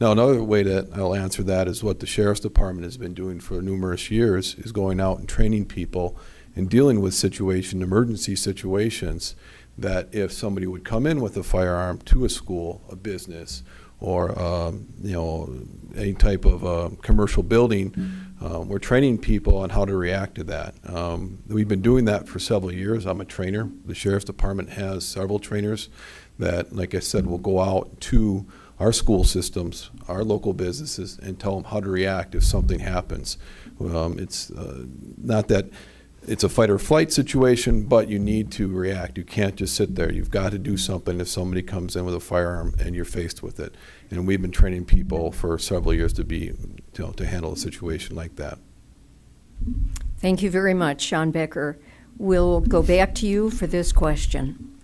Now, another way that I'll answer that is what the Sheriff's Department has been doing for numerous years, is going out and training people and dealing with emergency situations, that if somebody would come in with a firearm to a school, a business, or any type of commercial building, we're training people on how to react to that. We've been doing that for several years. I'm a trainer. The Sheriff's Department has several trainers that, like I said, will go out to our school systems, our local businesses, and tell them how to react if something happens. It's not that it's a fight or flight situation, but you need to react. You can't just sit there. You've got to do something if somebody comes in with a firearm and you're faced with it. And we've been training people for several years to handle a situation like that. Thank you very much, Shawn Becker. We'll go back to you for this question.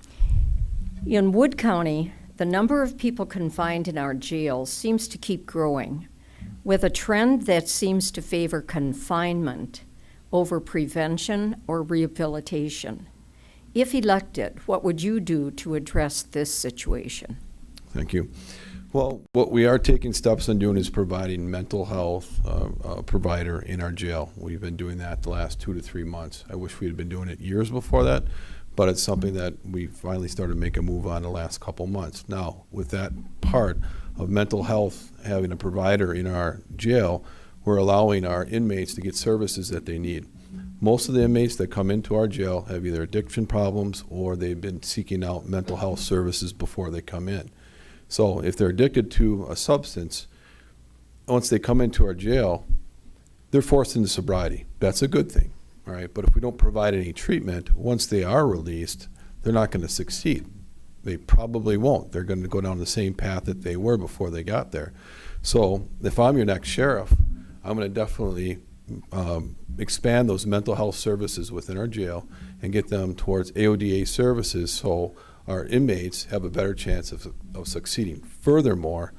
In Wood County, the number of people confined in our jails seems to keep growing, with a trend that seems to favor confinement over prevention or rehabilitation. If elected, what would you do to address this situation? Thank you. Well, what we are taking steps on doing is providing mental health provider in our jail. We've been doing that the last 2 to 3 months. I wish we had been doing it years before that, but it's something that we finally started to make a move on the last couple months. Now, with that part of mental health, having a provider in our jail, we're allowing our inmates to get services that they need. Most of the inmates that come into our jail have either addiction problems or they've been seeking out mental health services before they come in. So if they're addicted to a substance, once they come into our jail, they're forced into sobriety. That's a good thing, all right? But if we don't provide any treatment, once they are released, they're not going to succeed. They probably won't. They're going to go down the same path that they were before they got there. So if I'm your next sheriff, I'm going to definitely expand those mental health services within our jail and get them towards AODA services so our inmates have a better chance of succeeding. Furthermore,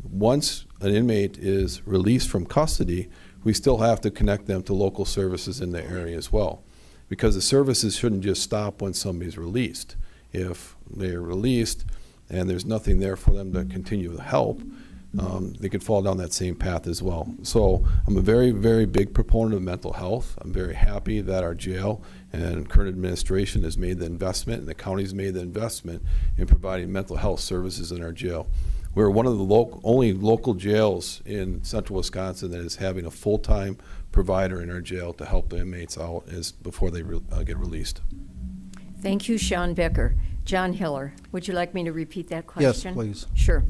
once an inmate is released from custody, we still have to connect them to local services in the area as well, because the services shouldn't just stop when somebody's released. If they're released and there's nothing there for them to continue to help, they could fall down that same path as well. So I'm a very, very big proponent of mental health. I'm very happy that our jail and current administration has made the investment and the county's made the investment in providing mental health services in our jail. We're one of the only local jails in central Wisconsin that is having a full-time provider in our jail to help the inmates out before they get released. Thank you, Shawn Becker. John Hiller, would you like me to repeat that question? Yes, please. Sure.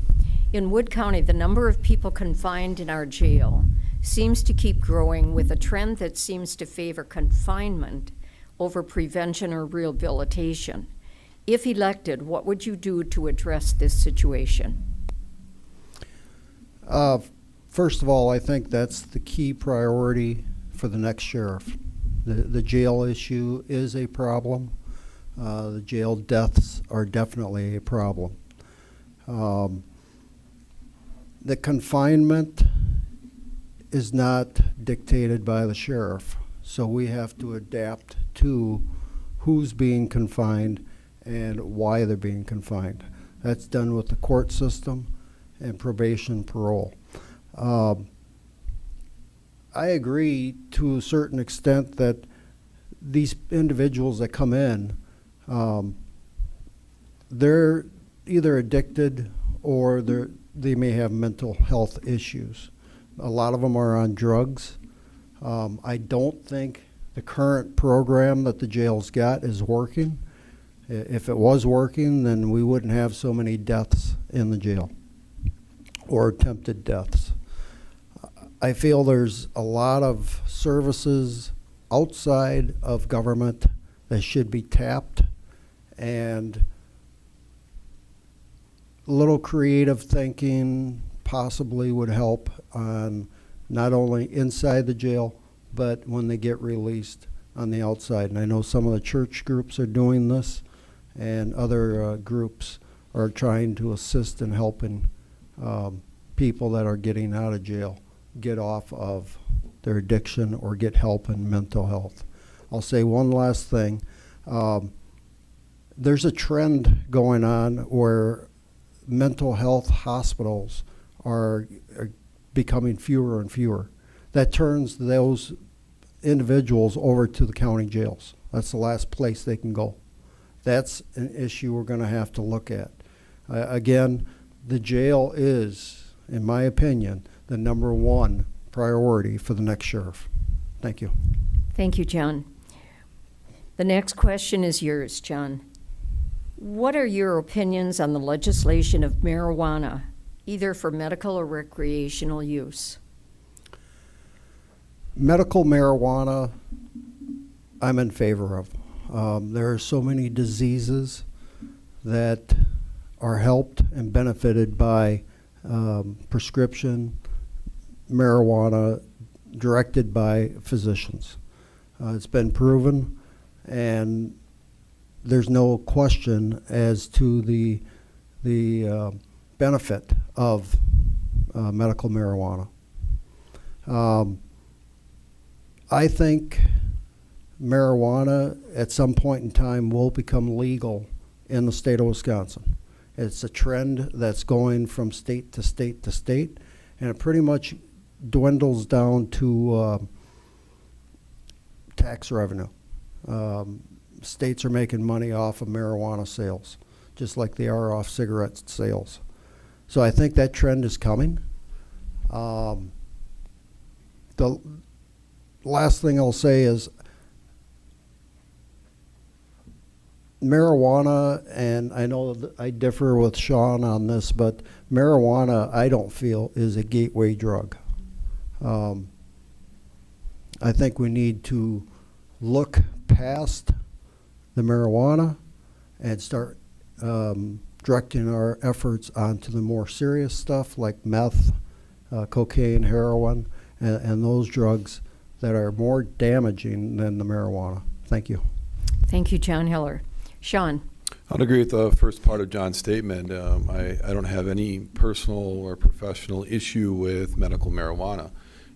In Wood County, the number of people confined in our jail seems to keep growing, with a trend that seems to favor confinement over prevention or rehabilitation. If elected, what would you do to address this situation? First of all, I think that's the key priority for the next sheriff. The jail issue is a problem. The jail deaths are definitely a problem. The confinement is not dictated by the sheriff, so we have to adapt to who's being confined and why they're being confined. That's done with the court system and probation, parole. I agree to a certain extent that these individuals that come in, they're either addicted or they may have mental health issues. A lot of them are on drugs. I don't think the current program that the jail's got is working. If it was working, then we wouldn't have so many deaths in the jail or attempted deaths. I feel there's a lot of services outside of government that should be tapped, and a little creative thinking possibly would help on not only inside the jail, but when they get released on the outside. And I know some of the church groups are doing this, and other groups are trying to assist in helping people that are getting out of jail get off of their addiction or get help in mental health. I'll say one last thing. There's a trend going on where mental health hospitals are becoming fewer and fewer. That turns those individuals over to the county jails. That's the last place they can go. That's an issue we're going to have to look at. Again, the jail is, in my opinion, the #1 priority for the next sheriff. Thank you. Thank you, John. The next question is yours, John. What are your opinions on the legislation of marijuana, either for medical or recreational use? Medical marijuana, I'm in favor of. There are so many diseases that are helped and benefited by prescription marijuana directed by physicians. It's been proven, and there's no question as to the benefit of medical marijuana. I think marijuana at some point in time will become legal in the state of Wisconsin. It's a trend that's going from state to state to state, and it pretty much dwindles down to tax revenue. States are making money off of marijuana sales, just like they are off cigarette sales. So I think that trend is coming. The last thing I'll say is marijuana, and I know that I differ with Shawn on this, but marijuana, I don't feel, is a gateway drug. I think we need to look past the marijuana and start directing our efforts onto the more serious stuff like meth, cocaine, heroin, and those drugs that are more damaging than the marijuana. Thank you. Thank you, John Hiller. Shawn? I'd agree with the first part of John's statement. I don't have any personal or professional issue with medical marijuana.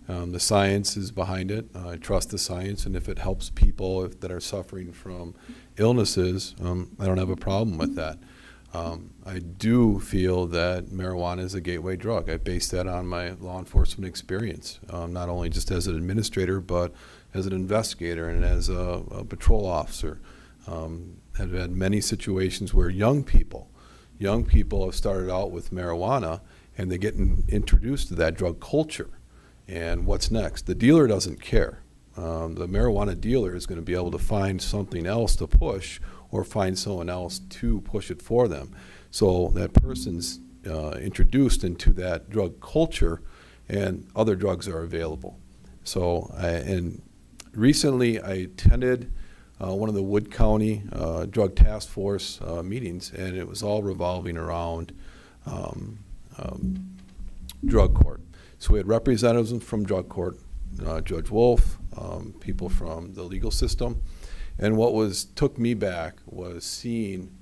The science is behind it. I trust the science, and if it helps people that are suffering from illnesses, I don't have a problem with that. I do feel that marijuana is a gateway drug. I base that on my law enforcement experience, not only just as an administrator, but as an investigator and as a patrol officer. I've had many situations where young people have started out with marijuana, and they get introduced to that drug culture. And what's next? The dealer doesn't care. The marijuana dealer is going to be able to find something else to push or find someone else to push it for them. So that person's introduced into that drug culture, and other drugs are available. So, and recently I attended one of the Wood County Drug Task Force meetings, and it was all revolving around drug court. So we had representatives from drug court, Judge Wolf, people from the legal system, and what took me back was seeing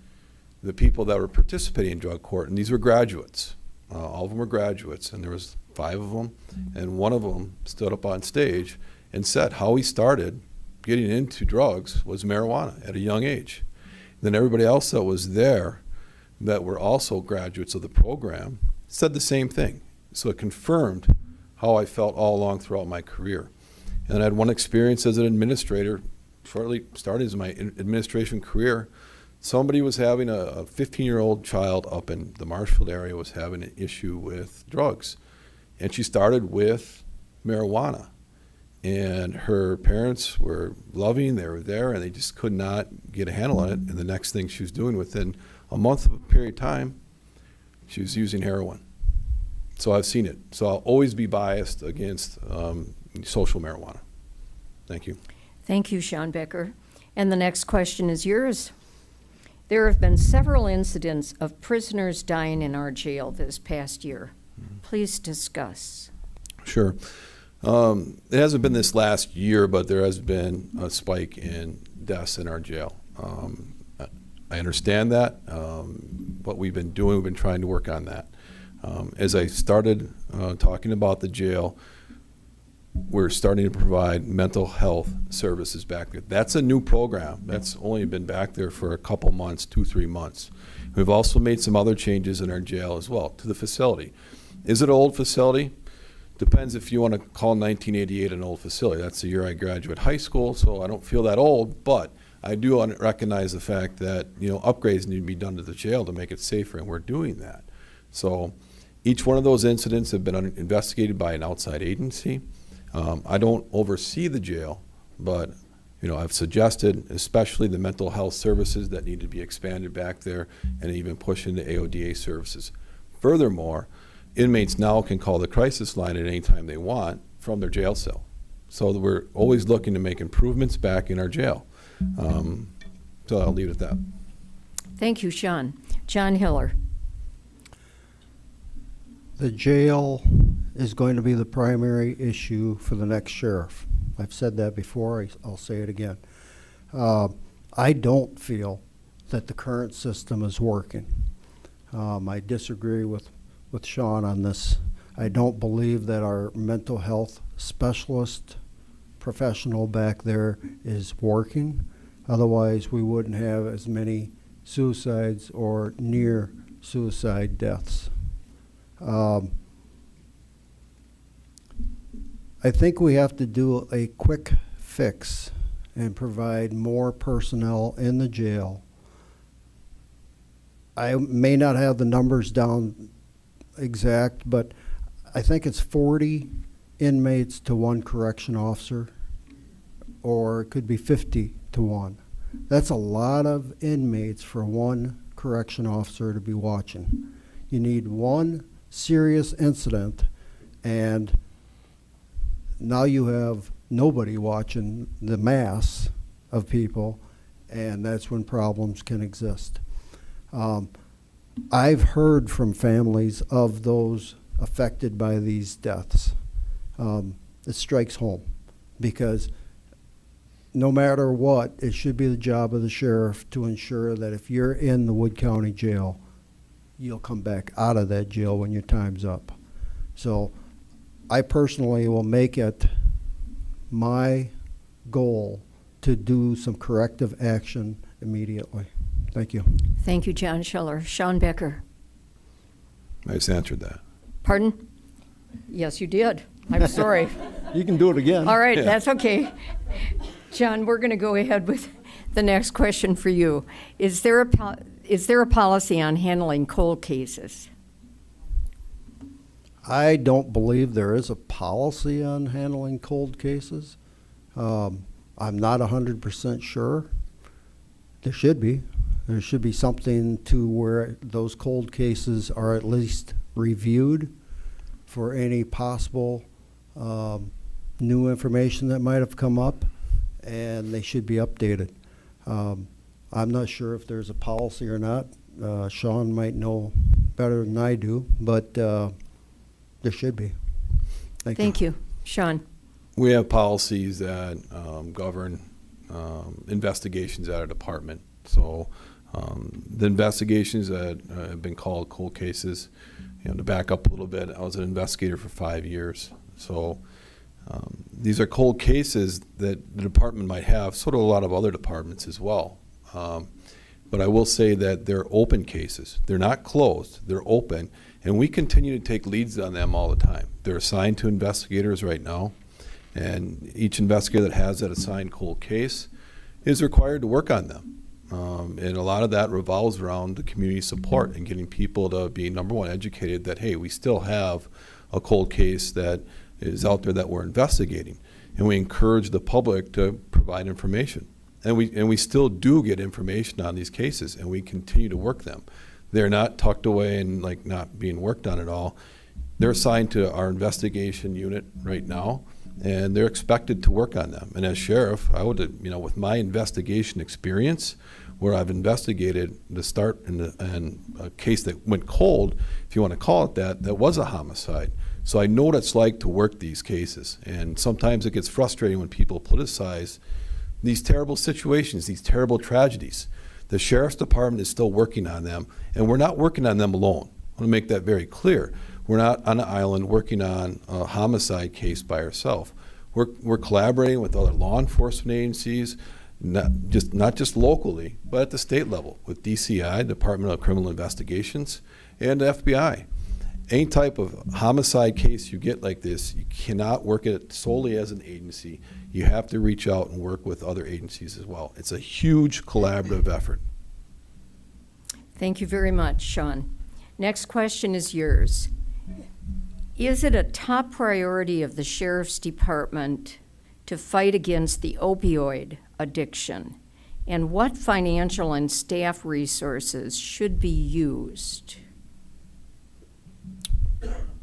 the people that were participating in drug court, and these were graduates. All of them were graduates, and there was 5 of them, and one of them stood up on stage and said how he started getting into drugs was marijuana at a young age. Then everybody else that was there that were also graduates of the program said the same thing. So it confirmed how I felt all along throughout my career. And I had one experience as an administrator, shortly starting as my administration career. Somebody was having a 15-year-old child up in the Marshfield area was having an issue with drugs. And she started with marijuana. And her parents were loving, they were there, and they just could not get a handle on it. And the next thing she was doing within a month of a period of time, she was using heroin. So I've seen it. So I'll always be biased against social marijuana. Thank you. Thank you, Shawn Becker. And the next question is yours. There have been several incidents of prisoners dying in our jail this past year. Please discuss. Sure. It hasn't been this last year, but there has been a spike in deaths in our jail. I understand that. What we've been doing, we've been trying to work on that. As I started talking about the jail, we're starting to provide mental health services back there. That's a new program. That's only been back there for a couple months, 2-3 months. We've also made some other changes in our jail as well to the facility. Is it an old facility? Depends if you want to call 1988 an old facility. That's the year I graduated high school, so I don't feel that old, but I do recognize the fact that upgrades need to be done to the jail to make it safer, and we're doing that. So each one of those incidents have been investigated by an outside agency. I don't oversee the jail, but I've suggested especially the mental health services that need to be expanded back there and even push into AODA services. Furthermore, inmates now can call the crisis line at any time they want from their jail cell. So we're always looking to make improvements back in our jail. So I'll leave it at that. Thank you, Shawn. John Hiller. The jail is going to be the primary issue for the next sheriff. I've said that before, I'll say it again. I don't feel that the current system is working. I disagree with Shawn on this. I don't believe that our mental health specialist professional back there is working. Otherwise, we wouldn't have as many suicides or near suicide deaths. I think we have to do a quick fix and provide more personnel in the jail. I may not have the numbers down exact, but I think it's 40 inmates to 1 correction officer, or it could be 50 to 1. That's a lot of inmates for one correction officer to be watching. You need one serious incident, and now you have nobody watching the mass of people, and that's when problems can exist. I've heard from families of those affected by these deaths. It strikes home, because no matter what, it should be the job of the sheriff to ensure that if you're in the Wood County Jail, you'll come back out of that jail when your time's up. So I personally will make it my goal to do some corrective action immediately. Thank you. Thank you, John Schiller. Shawn Becker. I just answered that. Pardon? Yes, you did. I'm sorry. You can do it again. All right, that's okay. John, we're going to go ahead with the next question for you. Is there a policy on handling cold cases? I don't believe there is a policy on handling cold cases. I'm not 100% sure. There should be. There should be something to where those cold cases are at least reviewed for any possible new information that might have come up, and they should be updated. I'm not sure if there's a policy or not. Shawn might know better than I do, but there should be. Thank you. Shawn. We have policies that govern investigations at a department. So the investigations that have been called cold cases, to back up a little bit, I was an investigator for 5 years. So these are cold cases that the department might have, sort of a lot of other departments as well. But I will say that they're open cases. They're not closed. They're open. And we continue to take leads on them all the time. They're assigned to investigators right now. And each investigator that has that assigned cold case is required to work on them. And a lot of that revolves around the community support and getting people to be, number one, educated that, hey, we still have a cold case that is out there that we're investigating. And we encourage the public to provide information. And we still do get information on these cases, and we continue to work them. They're not tucked away and like not being worked on at all. They're assigned to our investigation unit right now, and they're expected to work on them. And as sheriff, I would, with my investigation experience, where I've investigated the start and a case that went cold, if you want to call it that, that was a homicide. So I know what it's like to work these cases. And sometimes it gets frustrating when people politicize these terrible situations, these terrible tragedies. The sheriff's department is still working on them, and we're not working on them alone. I want to make that very clear. We're not on an island working on a homicide case by ourselves. We're collaborating with other law enforcement agencies, not just locally, but at the state level with DCI, Department of Criminal Investigations, and the FBI. Any type of homicide case you get like this, you cannot work it solely as an agency. You have to reach out and work with other agencies as well. It's a huge collaborative effort. Thank you very much, Shawn. Next question is yours. Is it a top priority of the Sheriff's Department to fight against the opioid addiction? And what financial and staff resources should be used?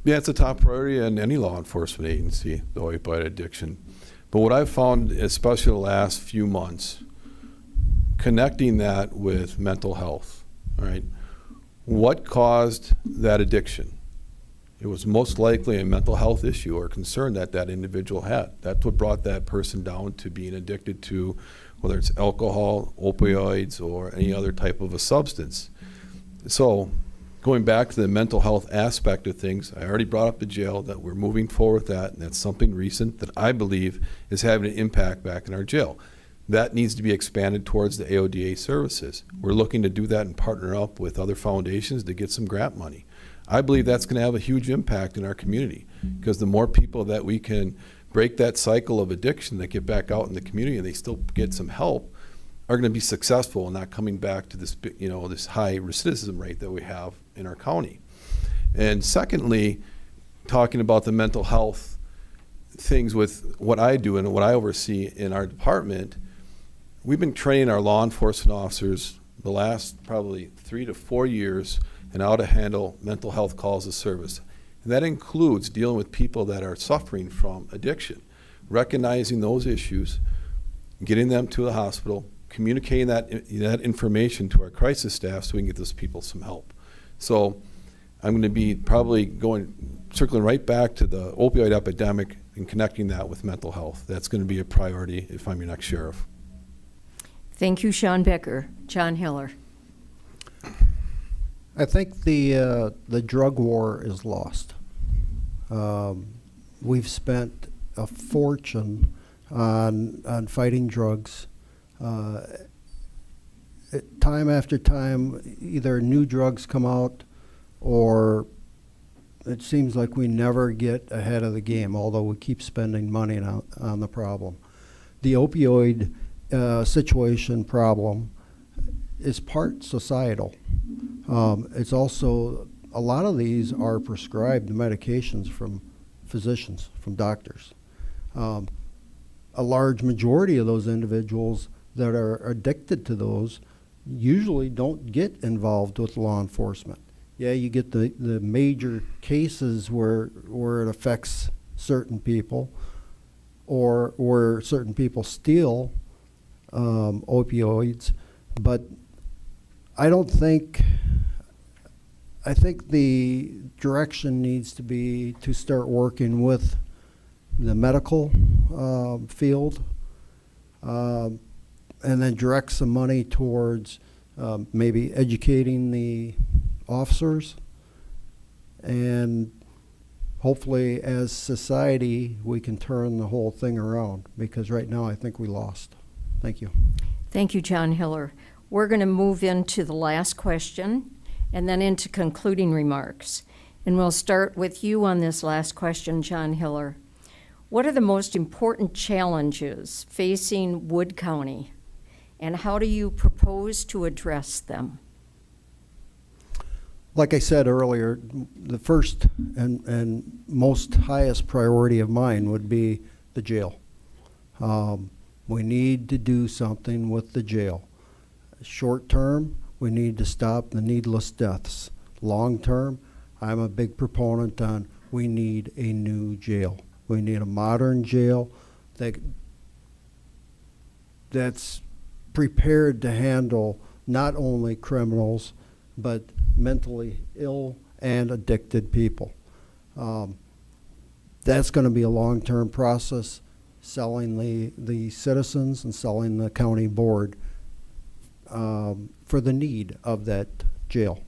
Yeah, it's a top priority in any law enforcement agency, the opioid addiction. But what I've found, especially the last few months, connecting that with mental health, all right? What caused that addiction? It was most likely a mental health issue or concern that that individual had. That's what brought that person down to being addicted to, whether it's alcohol, opioids, or any other type of a substance. So going back to the mental health aspect of things, I already brought up the jail, that we're moving forward with that, and that's something recent that I believe is having an impact back in our jail. That needs to be expanded towards the AODA services. We're looking to do that and partner up with other foundations to get some grant money. I believe that's going to have a huge impact in our community, because the more people that we can break that cycle of addiction that get back out in the community and they still get some help, are going to be successful in not coming back to this, this high recidivism rate that we have in our county. And secondly, talking about the mental health things with what I do and what I oversee in our department, we've been training our law enforcement officers the last probably 3 to 4 years in how to handle mental health calls of service. And that includes dealing with people that are suffering from addiction, recognizing those issues, getting them to the hospital, communicating that information to our crisis staff so we can get those people some help. So I'm going to be probably circling right back to the opioid epidemic and connecting that with mental health. That's going to be a priority if I'm your next sheriff. Thank you, Shawn Becker. John Hiller. I think the drug war is lost. We've spent a fortune on fighting drugs. Time after time, either new drugs come out or it seems like we never get ahead of the game, although we keep spending money on the problem. The opioid situation problem is part societal. It's also, a lot of these are prescribed medications from physicians, from doctors. A large majority of those individuals that are addicted to those usually don't get involved with law enforcement. Yeah, you get the major cases where it affects certain people, or where certain people steal opioids, but I think the direction needs to be to start working with the medical field, and then direct some money towards maybe educating the officers, and hopefully as society we can turn the whole thing around, because right now I think we lost. Thank you. Thank you, John Hiller. We're going to move into the last question and then into concluding remarks. And we'll start with you on this last question, John Hiller. What are the most important challenges facing Wood County, and how do you propose to address them? Like I said earlier, the first and most highest priority of mine would be the jail. We need to do something with the jail. Short term, we need to stop the needless deaths. Long term, I'm a big proponent on we need a new jail. We need a modern jail that's prepared to handle not only criminals, but mentally ill and addicted people. That's going to be a long-term process, selling the citizens and selling the county board for the need of that jail.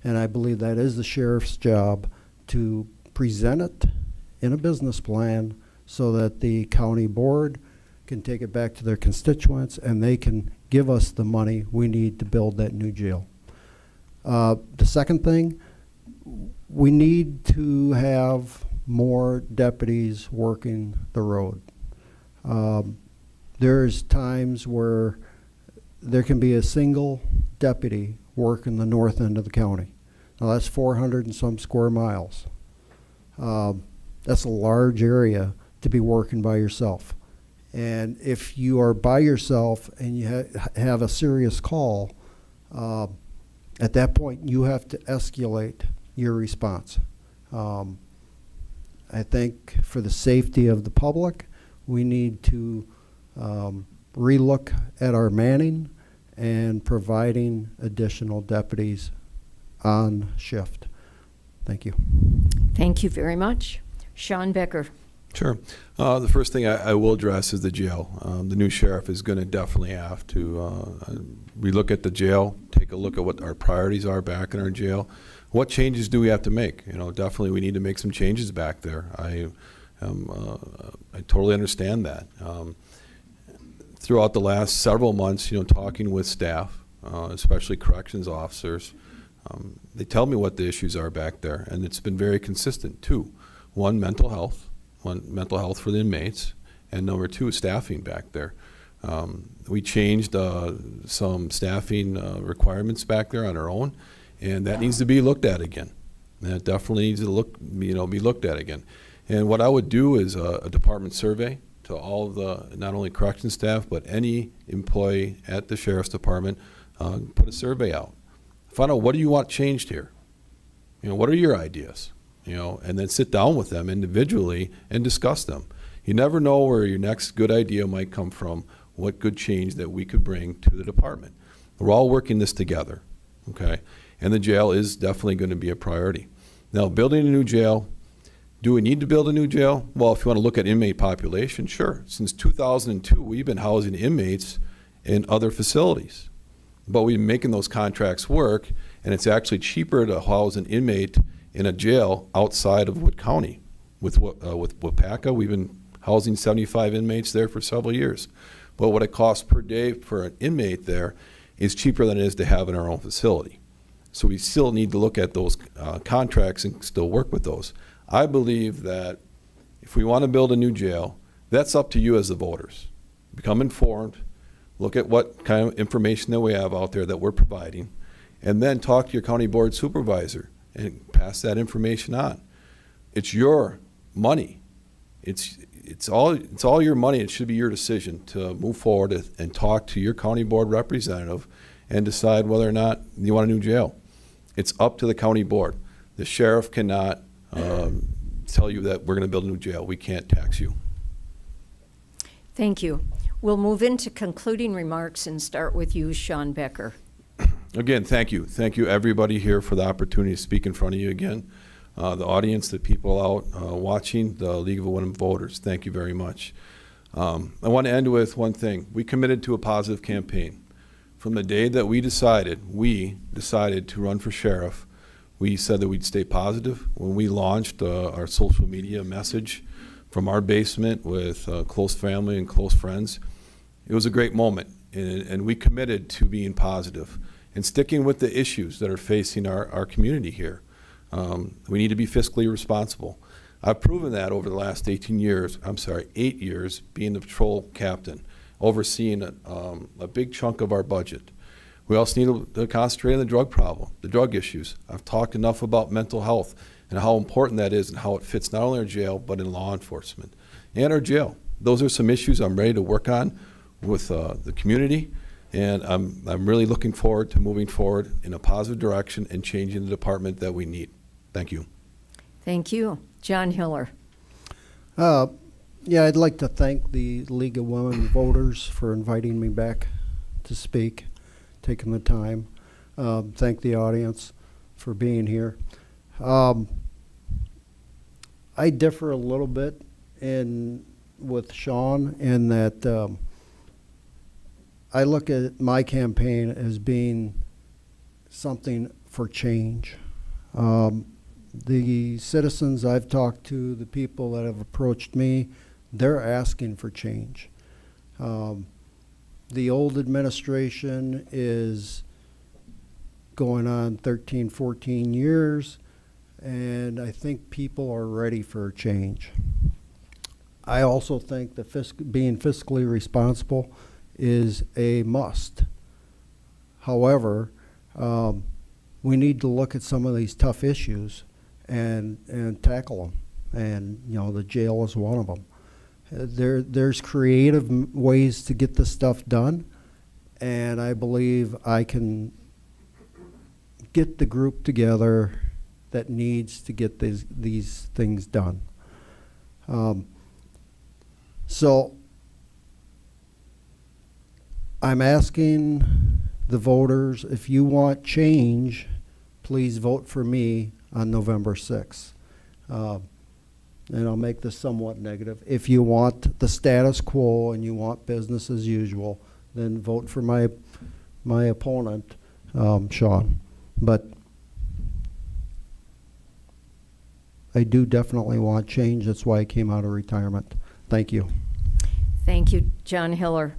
And I believe that is the sheriff's job to present it in a business plan so that the county board can take it back to their constituents and they can give us the money we need to build that new jail. The second thing, we need to have more deputies working the road. There's times where there can be a single deputy working the north end of the county. Now that's 400 and some square miles. That's a large area to be working by yourself. And if you are by yourself and you have a serious call, at that point you have to escalate your response. I think for the safety of the public, we need to relook at our manning and providing additional deputies on shift. Thank you. Thank you very much. Shawn Becker. Sure. The first thing I will address is the jail. The new sheriff is going to definitely have to relook at the jail, take a look at what our priorities are back in our jail. What changes do we have to make? You know, definitely we need to make some changes back there. I totally understand that. Throughout the last several months, you know, talking with staff, especially corrections officers, they tell me what the issues are back there, and it's been very consistent too. One, mental health for the inmates, and number two, staffing back there. We changed some staffing requirements back there on our own, and that needs to be looked at again. That definitely needs to be looked at again. And what I would do is a department survey, to all of the, not only correction staff, but any employee at the Sheriff's Department, put a survey out. Find out, what do you want changed here? You know, what are your ideas? You know, and then sit down with them individually and discuss them. You never know where your next good idea might come from, what good change that we could bring to the department. We're all working this together, okay? And the jail is definitely going to be a priority. Now, building a new jail, do we need to build a new jail? Well, if you want to look at inmate population, sure. Since 2002, we've been housing inmates in other facilities. But we've been making those contracts work, and it's actually cheaper to house an inmate in a jail outside of Wood County. With WPACA, we've been housing 75 inmates there for several years. But what it costs per day for an inmate there is cheaper than it is to have in our own facility. So we still need to look at those contracts and still work with those. I believe that if we want to build a new jail, that's up to you as the voters. Become informed, look at what kind of information that we have out there that we're providing, and then talk to your county board supervisor and pass that information on. It's your money. It's all your money. It should be your decision to move forward and talk to your county board representative and decide whether or not you want a new jail. It's up to the county board. The sheriff cannot tell you that we're going to build a new jail. We can't tax you. Thank you. We'll move into concluding remarks and start with you, Shawn Becker. Again, thank you. Thank you, everybody here, for the opportunity to speak in front of you again. The audience, the people out watching, the League of Women Voters, thank you very much. I want to end with one thing. We committed to a positive campaign. From the day that we decided to run for sheriff, we said that we'd stay positive. When we launched our social media message from our basement with close family and close friends, it was a great moment, and we committed to being positive and sticking with the issues that are facing our community here. We need to be fiscally responsible. I've proven that over the last 8 years being the patrol captain, overseeing a big chunk of our budget. We also need to concentrate on the drug problem, the drug issues. I've talked enough about mental health and how important that is and how it fits not only our jail, but in law enforcement and our jail. Those are some issues I'm ready to work on with the community, and I'm really looking forward to moving forward in a positive direction and changing the department that we need. Thank you. Thank you. John Hiller. Yeah, I'd like to thank the League of Women Voters for inviting me back to speak, taking the time. Thank the audience for being here. I differ a little bit with Shawn in that I look at my campaign as being something for change. The citizens I've talked to, the people that have approached me, they're asking for change. The old administration is going on 13, 14 years, and I think people are ready for a change. I also think that being fiscally responsible is a must. However, we need to look at some of these tough issues and tackle them. And, you know, the jail is one of them. There's creative ways to get this stuff done, and I believe I can get the group together that needs to get these things done. So I'm asking the voters, if you want change, please vote for me on November 6th. And I'll make this somewhat negative. If you want the status quo and you want business as usual, then vote for my opponent, Shawn. But I do definitely want change. That's why I came out of retirement. Thank you. Thank you, John Hiller.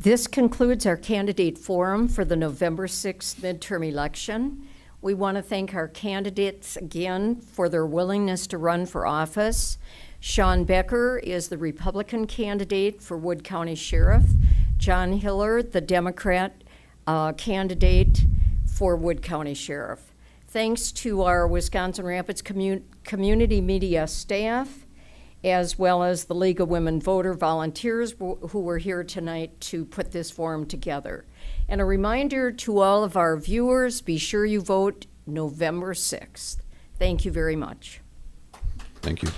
This concludes our candidate forum for the November 6th midterm election. We want to thank our candidates again for their willingness to run for office. Shawn Becker is the Republican candidate for Wood County Sheriff. John Hiller, the Democrat candidate for Wood County Sheriff. Thanks to our Wisconsin Rapids community media staff as well as the League of Women Voter Volunteers who were here tonight to put this forum together. And a reminder to all of our viewers, be sure you vote November 6th. Thank you very much. Thank you.